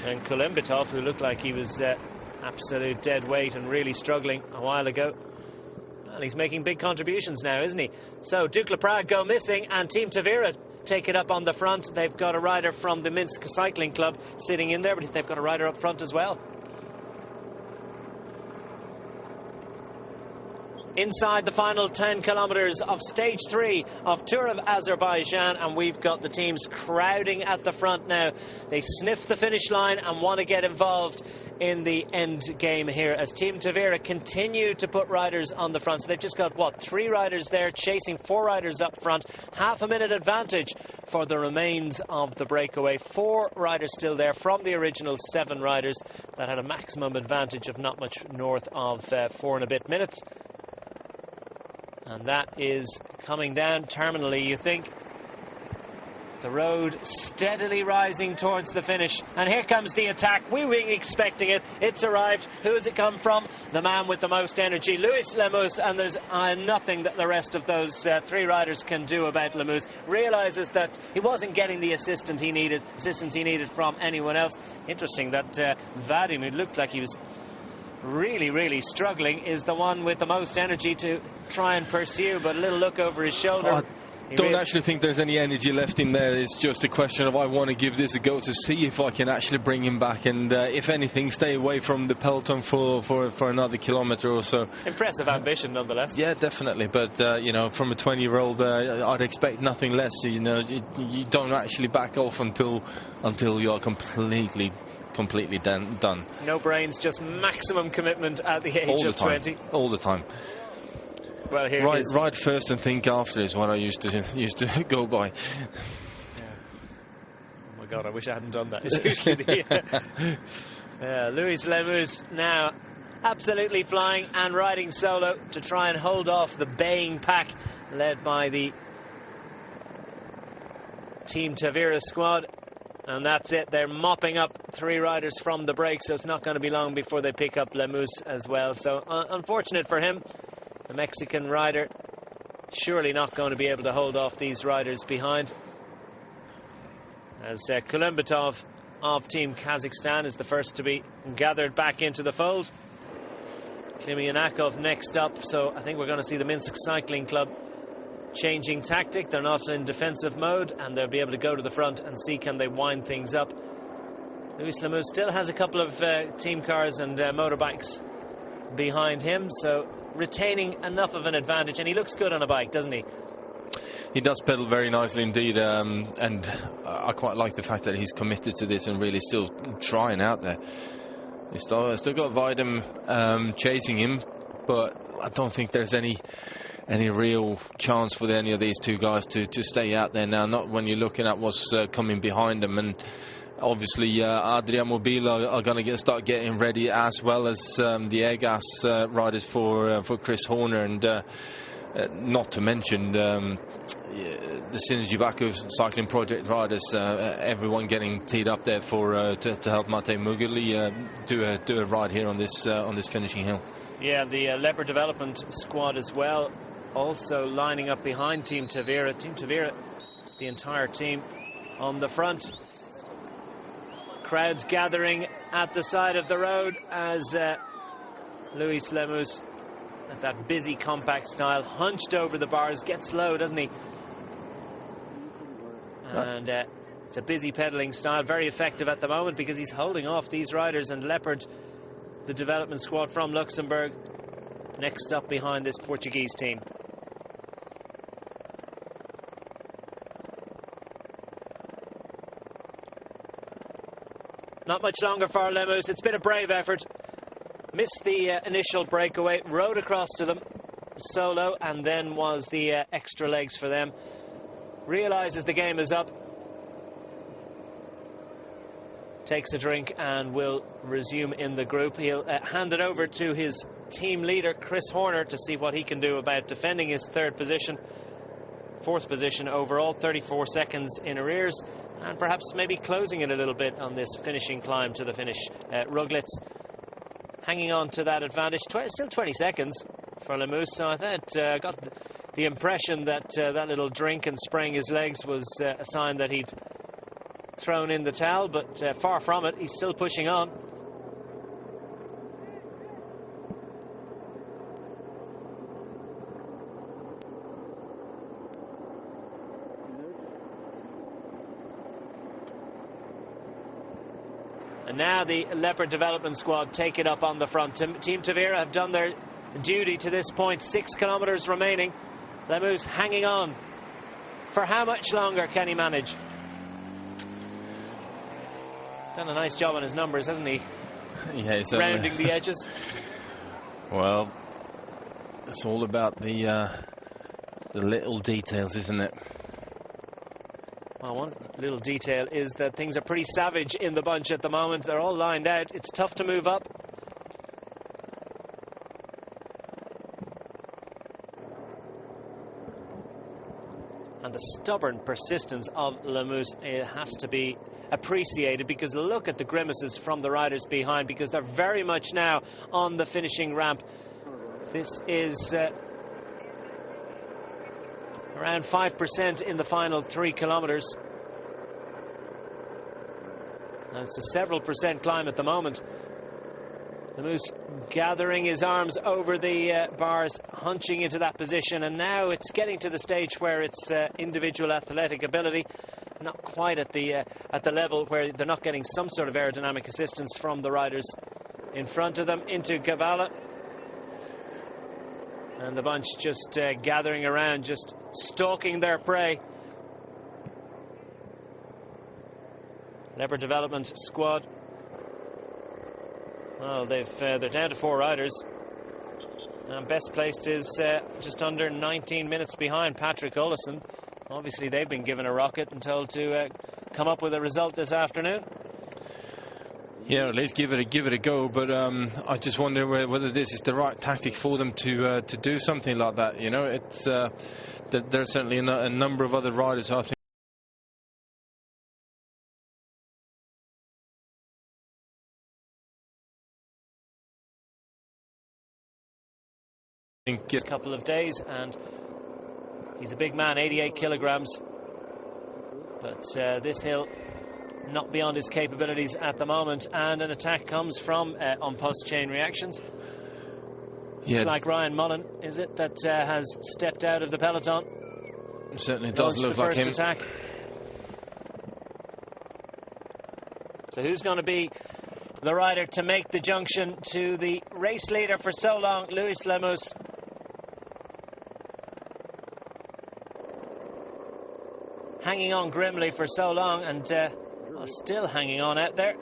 And Kulimbitov, who looked like he was absolute dead weight and really struggling a while ago, well, he's making big contributions now, isn't he? So Dukla Prague go missing, and Team Tavira take it up on the front. They've got a rider from the Minsk Cycling Club sitting in there, but they've got a rider up front as well. Inside the final 10 kilometres of stage 3 of Tour of Azerbaijan, and we've got the teams crowding at the front now. They sniff the finish line and want to get involved in the end game here as Team Tavira continue to put riders on the front. So they've just got, what, 3 riders there chasing 4 riders up front. Half a minute advantage for the remains of the breakaway. 4 riders still there from the original 7 riders that had a maximum advantage of not much north of 4 and a bit minutes. And that is coming down terminally, you think. The road steadily rising towards the finish. And here comes the attack. We were expecting it. It's arrived. Who has it come from? The man with the most energy, Luis Lemus. And there's nothing that the rest of those 3 riders can do about Lemus. Realises that he wasn't getting the assistance he needed from anyone else. Interesting that Vadim, who looked like he was really struggling, is the one with the most energy to try and pursue, but a little look over his shoulder. I don't actually think there's any energy left in there. It's just a question of I want to give this a go to see if I can actually bring him back, and if anything, stay away from the peloton for another kilometre or so. Impressive ambition nonetheless. Yeah, definitely, but you know, from a 20-year-old, I'd expect nothing less. You know, you don't actually back off until you're completely done. No brains, just maximum commitment at the age of 20. All the time. Well, here ride first and think after is what I used to go by. Yeah. Oh my God, I wish I hadn't done that. It's usually the Luis Lemus now absolutely flying and riding solo to try and hold off the baying pack led by the Team Tavira squad. And that's it. They're mopping up 3 riders from the break, so it's not going to be long before they pick up Lemus as well. So unfortunate for him. The Mexican rider surely not going to be able to hold off these riders behind. As Kulimbitov of Team Kazakhstan is the first to be gathered back into the fold. Klimyanakov next up, so I think we're going to see the Minsk Cycling Club changing tactic. They're not in defensive mode, and they'll be able to go to the front and see can they wind things up. Luis Lemus still has a couple of team cars and motorbikes behind him, so retaining enough of an advantage, and he looks good on a bike, doesn't he? He does pedal very nicely indeed, and I quite like the fact that he's committed to this and really still trying out there. He's still got Weidem chasing him, but I don't think there's any real chance for any of these 2 guys to stay out there now, not when you're looking at what's coming behind them. And obviously Adria Mobile are going to start getting ready, as well as the Airgas riders for Chris Horner, and not to mention the Synergy Baku cycling project riders, everyone getting teed up there for to help Mate Muguli do a ride here on this finishing hill. Yeah, the Leopard development squad as well, also lining up behind Team Tavira. Team Tavira, the entire team on the front. Crowds gathering at the side of the road as Luis Lemus, at that busy compact style, hunched over the bars, gets low, doesn't he? And it's a busy pedaling style, very effective at the moment because he's holding off these riders. And Leopard, the development squad from Luxembourg, next up behind this Portuguese team. Not much longer for Lemus. It's been a brave effort. Missed the initial breakaway, rode across to them solo, and then was the extra legs for them. Realises the game is up. Takes a drink and will resume in the group. He'll hand it over to his team leader, Chris Horner, to see what he can do about defending his 4th position overall, 34 seconds in arrears, and perhaps maybe closing it a little bit on this finishing climb to the finish. Roglic hanging on to that advantage. Still 20 seconds for Lemous, so I thought, got the impression that that little drink and spraying his legs was a sign that he'd thrown in the towel, but far from it. He's still pushing on. And now the Leopard development squad take it up on the front. Team Tavira have done their duty to this point. 6 kilometres remaining. Lemous hanging on. For how much longer can he manage? He's done a nice job on his numbers, hasn't he? Yeah, he's rounding the edges. Well, it's all about the little details, isn't it? Well, one little detail is that things are pretty savage in the bunch at the moment. They're all lined out. It's tough to move up. And the stubborn persistence of Lemous has to be appreciated, because look at the grimaces from the riders behind, because they're very much now on the finishing ramp. This is around 5% in the final 3 kilometres. And it's a several percent climb at the moment. Lemous gathering his arms over the bars, hunching into that position, and now it's getting to the stage where it's individual athletic ability, not quite at the level where they're not getting some sort of aerodynamic assistance from the riders in front of them. Into Gavala, and the bunch just gathering around, just stalking their prey. Leopard development squad. Well, they're down to 4 riders. And best placed is just under 19 minutes behind Patrick Olesen. Obviously, they've been given a rocket and told to come up with a result this afternoon. Yeah, at least give it a go. But I just wonder whether this is the right tactic for them to do something like that. You know, it's there's certainly a number of other riders who I think a couple of days, and he's a big man, 88 kilograms, but this hill not beyond his capabilities at the moment. And an attack comes from on post chain reactions. Yeah. It's like Ryan Mullen, is it, that has stepped out of the peloton? It certainly does look like him. Attack. So who's going to be the rider to make the junction to the race leader for so long, Luis Lemous? Hanging on grimly for so long, and still hanging on out there.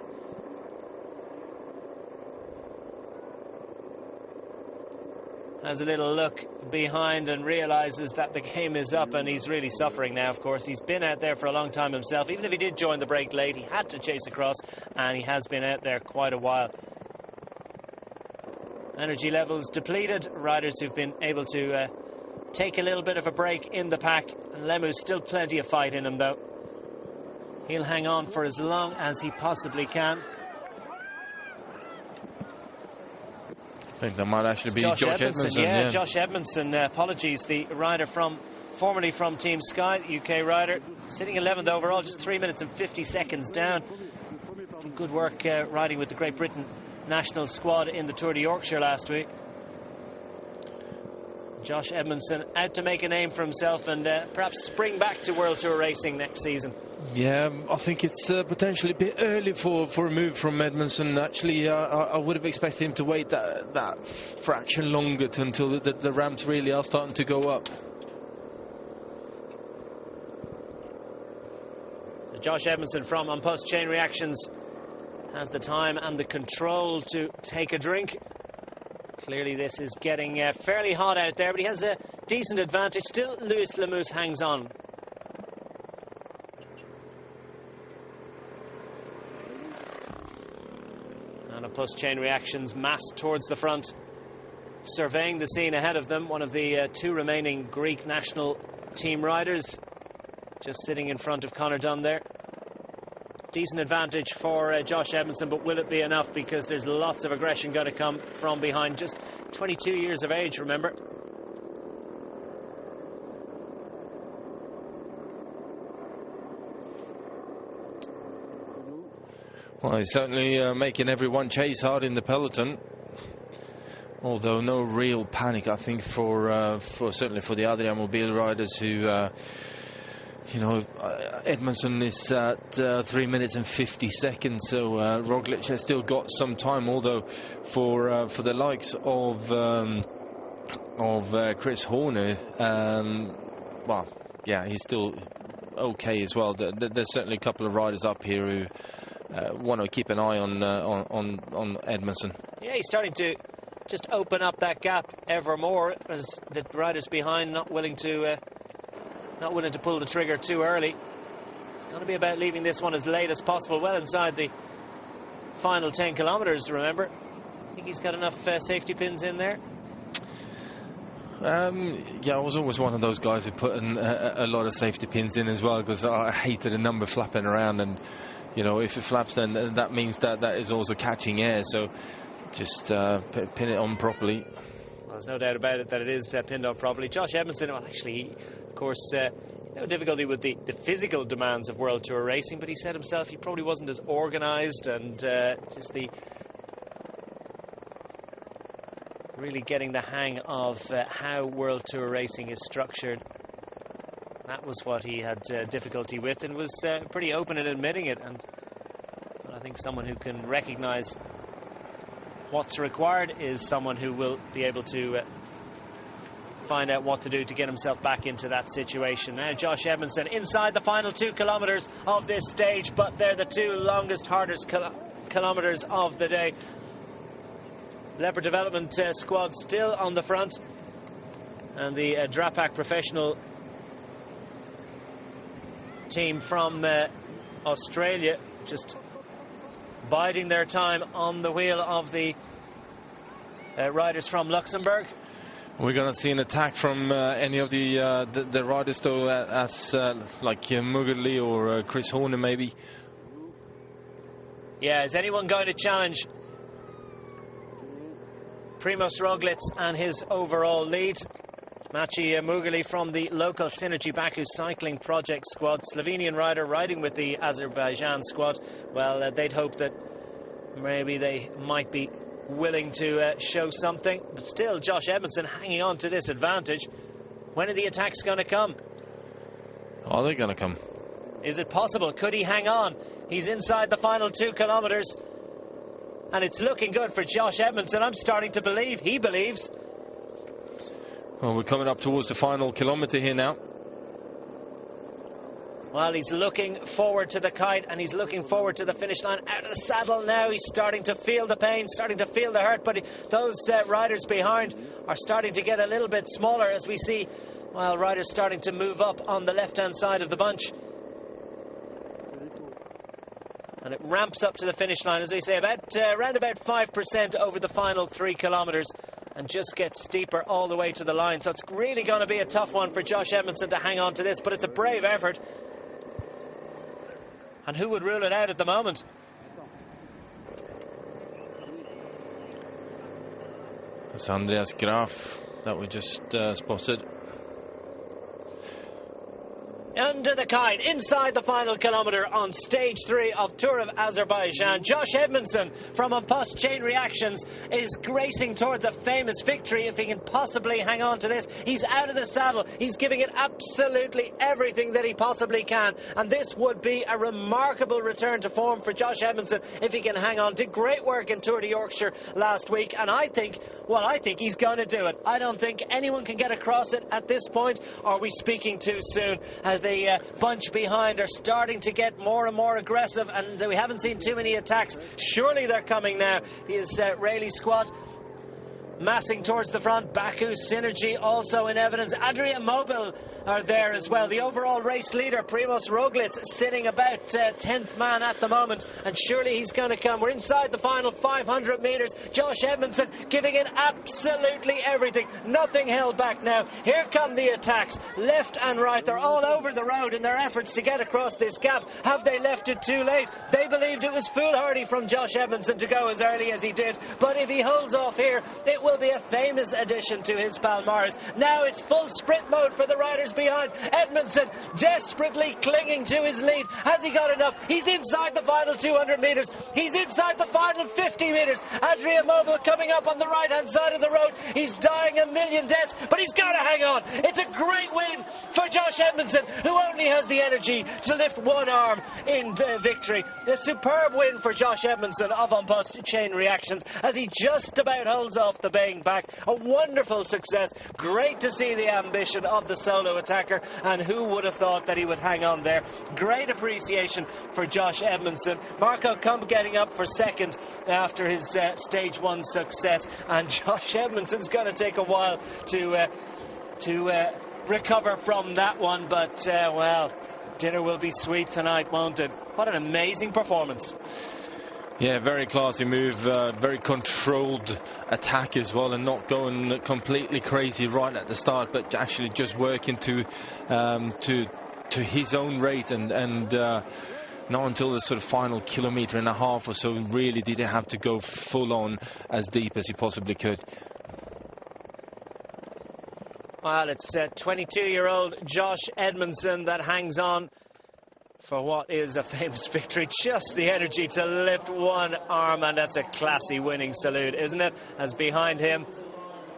Has a little look behind and realises that the game is up, and he's really suffering now. Of course, he's been out there for a long time himself. Even if he did join the break late, he had to chase across, and he has been out there quite a while. Energy levels depleted. Riders who've been able to take a little bit of a break in the pack. And Lemous still plenty of fight in him, though. He'll hang on for as long as he possibly can. I think that might actually be Josh Edmondson. Yeah, Josh Edmondson, apologies, the rider formerly from Team Sky, the UK rider, sitting 11th overall, just 3 minutes and 50 seconds down. Good work riding with the Great Britain national squad in the Tour de Yorkshire last week. Josh Edmondson out to make a name for himself and perhaps spring back to World Tour racing next season. Yeah, I think it's potentially a bit early for a move from Edmondson. Actually, I would have expected him to wait that fraction longer until the ramps really are starting to go up. So Josh Edmondson from On Post Chain Reactions has the time and the control to take a drink. Clearly this is getting fairly hot out there, but he has a decent advantage. Still, Luis Lemous hangs on. And a post chain reactions massed towards the front, surveying the scene ahead of them. One of the 2 remaining Greek national team riders, just sitting in front of Conor Dunn there. decent advantage for Josh Edmondson, but will it be enough? Because there's lots of aggression going to come from behind. Just 22 years of age, remember. Well, he's certainly making everyone chase hard in the peloton. Although no real panic, I think, for certainly for the Adriamobile riders who, you know, Edmondson is at 3 minutes and 50 seconds, so Roglic has still got some time. Although for the likes of Chris Horner, well, yeah, he's still okay as well. There's certainly a couple of riders up here who want to keep an eye on Edmondson. Yeah, he's starting to just open up that gap ever more, as the riders behind not willing to pull the trigger too early. It's going to be about leaving this one as late as possible, well inside the final 10 kilometers, remember. I think he's got enough safety pins in there. Yeah, I was always one of those guys who put in a lot of safety pins in as well, because I hated a number flapping around, and you know, if it flaps, then that means that is also catching air. So just pin it on properly. Well, there's no doubt about it that it is pinned on properly. Josh Edmondson, well, actually, of course, no difficulty with the physical demands of World Tour racing, but he said himself he probably wasn't as organised, and just the really getting the hang of how World Tour racing is structured. That was what he had difficulty with, and was pretty open in admitting it. And I think someone who can recognise what's required is someone who will be able to find out what to do to get himself back into that situation. Now Josh Edmondson inside the final 2 kilometres of this stage, but they're the 2 longest, hardest kilometres of the day. Leopard Development squad still on the front, and the Drapac Professional team from Australia just biding their time on the wheel of the riders from Luxembourg. We're going to see an attack from any of the riders, though, as like Mugerli or Chris Horner, maybe. Yeah, is anyone going to challenge Primož Roglic and his overall lead? Maciej Mugerli from the local Synergy Baku cycling project squad, Slovenian rider riding with the Azerbaijan squad. Well, they'd hope that maybe they might be willing to show something, but still Josh Edmondson hanging on to this advantage. When are the attacks going to come? Are they going to come? Is it possible? Could he hang on? He's inside the final 2 kilometres, and it's looking good for Josh Edmondson. I'm starting to believe he believes. Well, we're coming up towards the final kilometre here now. Well, he's looking forward to the kite, and he's looking forward to the finish line. Out of the saddle now, he's starting to feel the pain, starting to feel the hurt, but those riders behind are starting to get a little bit smaller as we see, well, riders starting to move up on the left-hand side of the bunch. And it ramps up to the finish line, as we say, around about 5% over the final 3 kilometres, and just gets steeper all the way to the line. So it's really going to be a tough one for Josh Edmondson to hang on to this, but it's a brave effort. And who would rule it out at the moment? It's Andreas Graf that we just spotted. Under the kite, inside the final kilometre on stage 3 of Tour of Azerbaijan, Josh Edmondson from Unpost Chain Reactions is racing towards a famous victory if he can possibly hang on to this. He's out of the saddle, he's giving it absolutely everything that he possibly can, and this would be a remarkable return to form for Josh Edmondson if he can hang on. Did great work in Tour de Yorkshire last week, and I think he's going to do it. I don't think anyone can get across it at this point. Are we speaking too soon? As the bunch behind are starting to get more and more aggressive, and we haven't seen too many attacks. Surely they're coming now. His Rayleigh squad massing towards the front. Baku Synergy also in evidence. Adria Mobil are there as well. The overall race leader, Primoz Roglic, sitting about 10th man at the moment, and surely he's going to come. We're inside the final 500 metres. Josh Edmondson giving it absolutely everything. Nothing held back now. Here come the attacks, left and right. They're all over the road in their efforts to get across this gap. Have they left it too late? They believed it was foolhardy from Josh Edmondson to go as early as he did, but if he holds off here, it will be a famous addition to his Palmares. Now it's full sprint mode for the riders behind. Edmondson desperately clinging to his lead. Has he got enough? He's inside the final 200 metres. He's inside the final 50 metres. Adria Mobil coming up on the right hand side of the road. He's dying a million deaths, but he's got to hang on. It's a great win for Josh Edmondson, who only has the energy to lift one arm in victory. A superb win for Josh Edmondson of On Post Chain Reactions, as he just about holds off the baying back. A wonderful success. Great to see the ambition of the solo attacker, and who would have thought that he would hang on there. Great appreciation for Josh Edmondson. Marco Kump getting up for second after his stage 1 success, and Josh Edmondson's going to take a while to recover from that one, but well, dinner will be sweet tonight, won't it? What an amazing performance. Yeah, very classy move, very controlled attack as well, and not going completely crazy right at the start, but actually just working to his own rate, and not until the sort of final kilometre and a half or so really did he have to go full on as deep as he possibly could. Well, it's 22-year-old Josh Edmondson that hangs on for what is a famous victory. Just the energy to lift one arm, and that's a classy winning salute, isn't it? As behind him,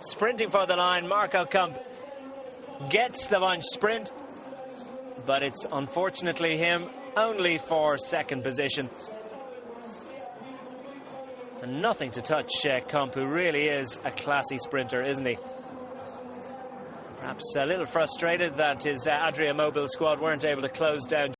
sprinting for the line, Marco Kump gets the bunch sprint, but it's unfortunately him only for second position. And nothing to touch Kump, who really is a classy sprinter, isn't he? Perhaps a little frustrated that his Adria Mobil squad weren't able to close down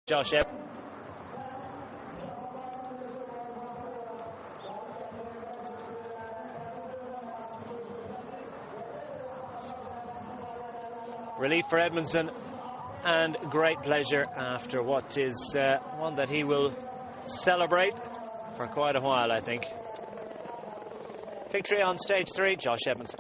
Josh Edmondson. Relief for Edmondson, and great pleasure after what is one that he will celebrate for quite a while, I think. Victory on stage 3, Josh Edmondson.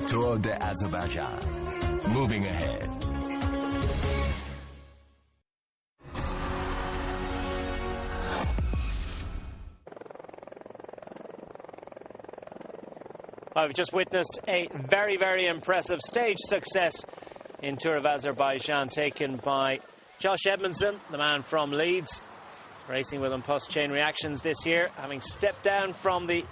Tour de Azerbaijan. Moving ahead. I've just witnessed a very, very impressive stage success in Tour of Azerbaijan, taken by Josh Edmondson, the man from Leeds, racing with On Post Chain Reactions this year, having stepped down from the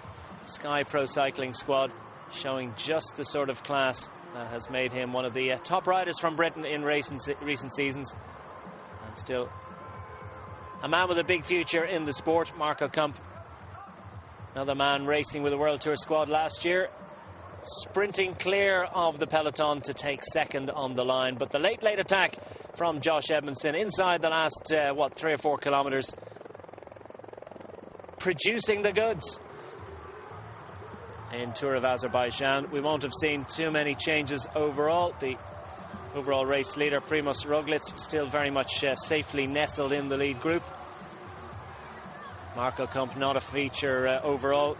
Sky Pro Cycling squad, showing just the sort of class that has made him one of the top riders from Britain in recent seasons, and still a man with a big future in the sport. Marco Kump, another man racing with the World Tour squad last year, sprinting clear of the peloton to take second on the line, but the late attack from Josh Edmondson inside the last 3 or 4 kilometres, producing the goods in Tour of Azerbaijan. We won't have seen too many changes overall. The overall race leader, Primoz Roglic, still very much safely nestled in the lead group. Marco Kump not a feature overall,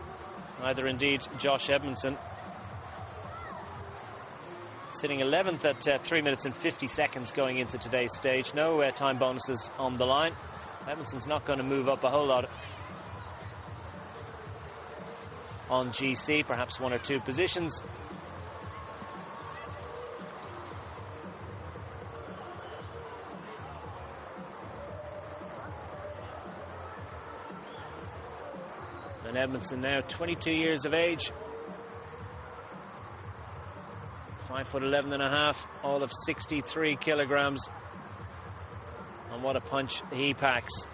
neither indeed Josh Edmondson. Sitting 11th at 3 minutes and 50 seconds going into today's stage. No time bonuses on the line. Edmondson's not going to move up a whole lot on GC, perhaps 1 or 2 positions. Edmondson now 22 years of age, 5'11.5", all of 63 kilograms. And what a punch he packs.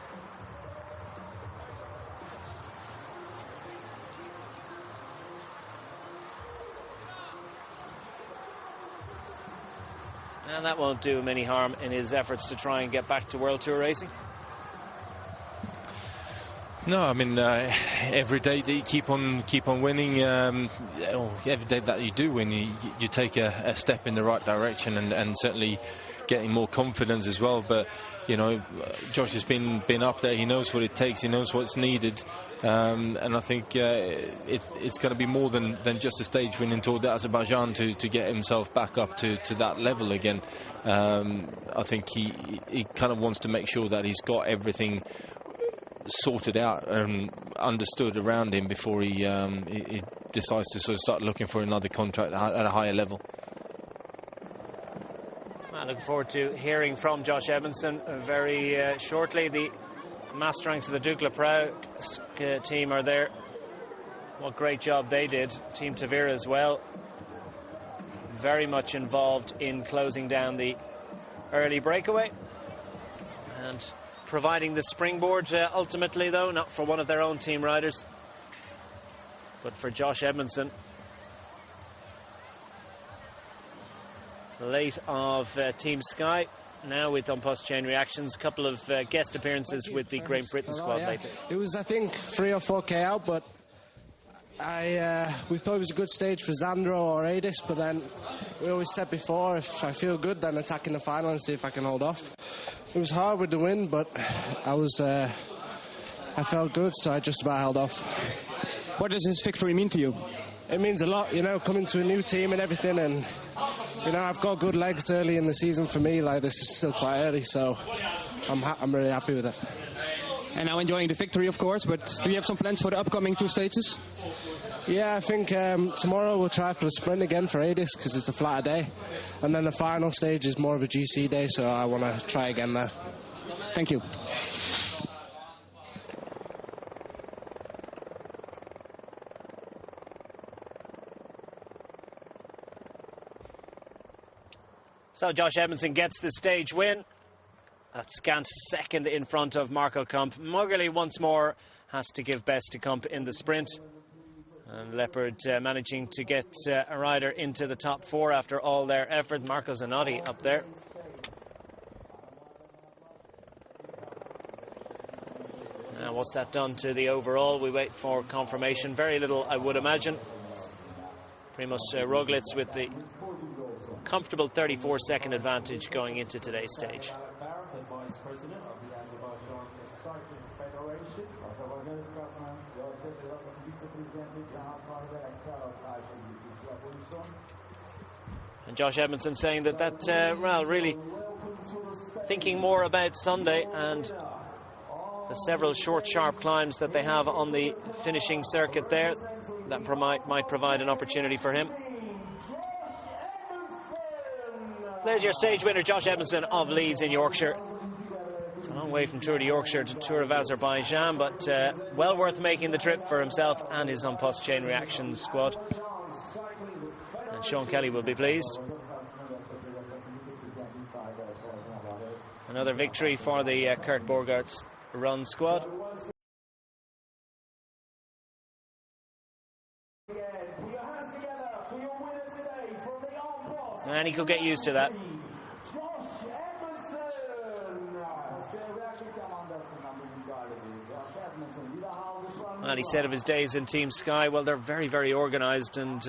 And that won't do him any harm in his efforts to try and get back to World Tour racing. No, I mean, every day that you keep on winning, every day that you do win, you take a step in the right direction, and certainly getting more confidence as well. But you know, Josh has been up there. He knows what it takes. He knows what's needed, and I think it's going to be more than just a stage win in Tour d'Azerbaijan to get himself back up to that level again. I think he kind of wants to make sure that he's got everything sorted out and understood around him before he decides to sort of start looking for another contract at a higher level. I look forward to hearing from Josh Edmondson very shortly. The master ranks of the Dukla Prague team are there. What great job they did. Team Tavira as well, very much involved in closing down the early breakaway and providing the springboard ultimately, though, not for one of their own team riders, but for Josh Edmondson. Late of Team Sky, now with On Post Chain Reactions. Couple of guest appearances with the Great Britain squad lately. It was, I think, 3 or 4k out, but we thought it was a good stage for Zandro or Adis, but then we always said before, if I feel good, then attacking the final and see if I can hold off. It was hard with the win, but I felt good, so I just about held off. What does this victory mean to you? It means a lot, you know, coming to a new team and everything, and you know, I've got good legs early in the season for me. Like, this is still quite early, so I'm really happy with it. And now enjoying the victory, of course, but do you have some plans for the upcoming 2 stages? Yeah, I think tomorrow we'll try for the sprint again for Adis, because it's a flatter day. And then the final stage is more of a GC day, so I want to try again there. Thank you. So Josh Edmondson gets the stage win. A scant second in front of Marco Kump. Muggerley once more has to give best to Kump in the sprint. And Leopard managing to get a rider into the top 4 after all their effort. Marco Zanotti up there. Now what's that done to the overall? We wait for confirmation. Very little, I would imagine. Primoz Roglic with the comfortable 34-second advantage going into today's stage. Vice President of the Azerbaijan Cycling Federation. And Josh Edmondson saying that well, really thinking more about Sunday and the several short, sharp climbs that they have on the finishing circuit there, that might provide an opportunity for him. There's your stage winner, Josh Edmondson of Leeds in Yorkshire. It's a long way from Tour de Yorkshire to Tour of Azerbaijan, but well worth making the trip for himself and his On Post Chain Reactions squad. And Sean Kelly will be pleased. Another victory for the Kurt Borgart's run squad. And he could get used to that. And he said of his days in Team Sky, well, they're very, very organised, and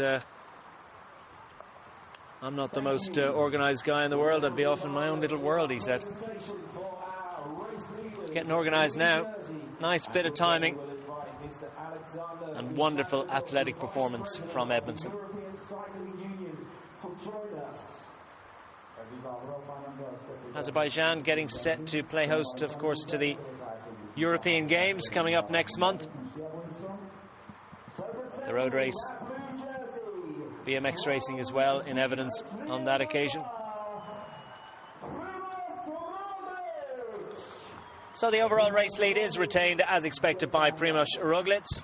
I'm not the most organised guy in the world. I'd be off in my own little world, he said. It's getting organised now. Nice bit of timing and wonderful athletic performance from Edmondson. Azerbaijan getting set to play host, of course, to the European Games coming up next month. The road race, BMX racing as well in evidence on that occasion. So the overall race lead is retained as expected by Primoz Roglic.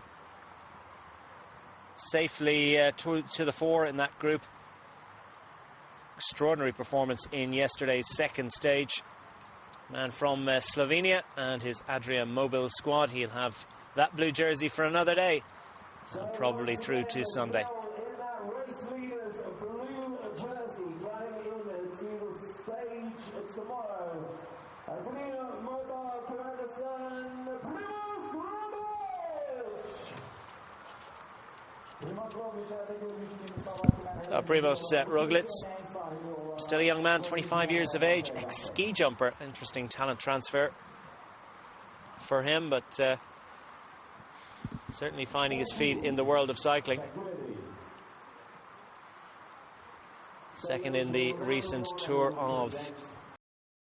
safely to the fore in that group. Extraordinary performance in yesterday's second stage. Man from Slovenia and his Adria Mobil squad. He'll have that blue jersey for another day, and probably through to Sunday. Race leaders, blue jersey, going into the stage tomorrow. Primoz Roglic, still a young man, 25 years of age, ex-ski jumper. Interesting talent transfer for him, but certainly finding his feet in the world of cycling. Second in the recent Tour of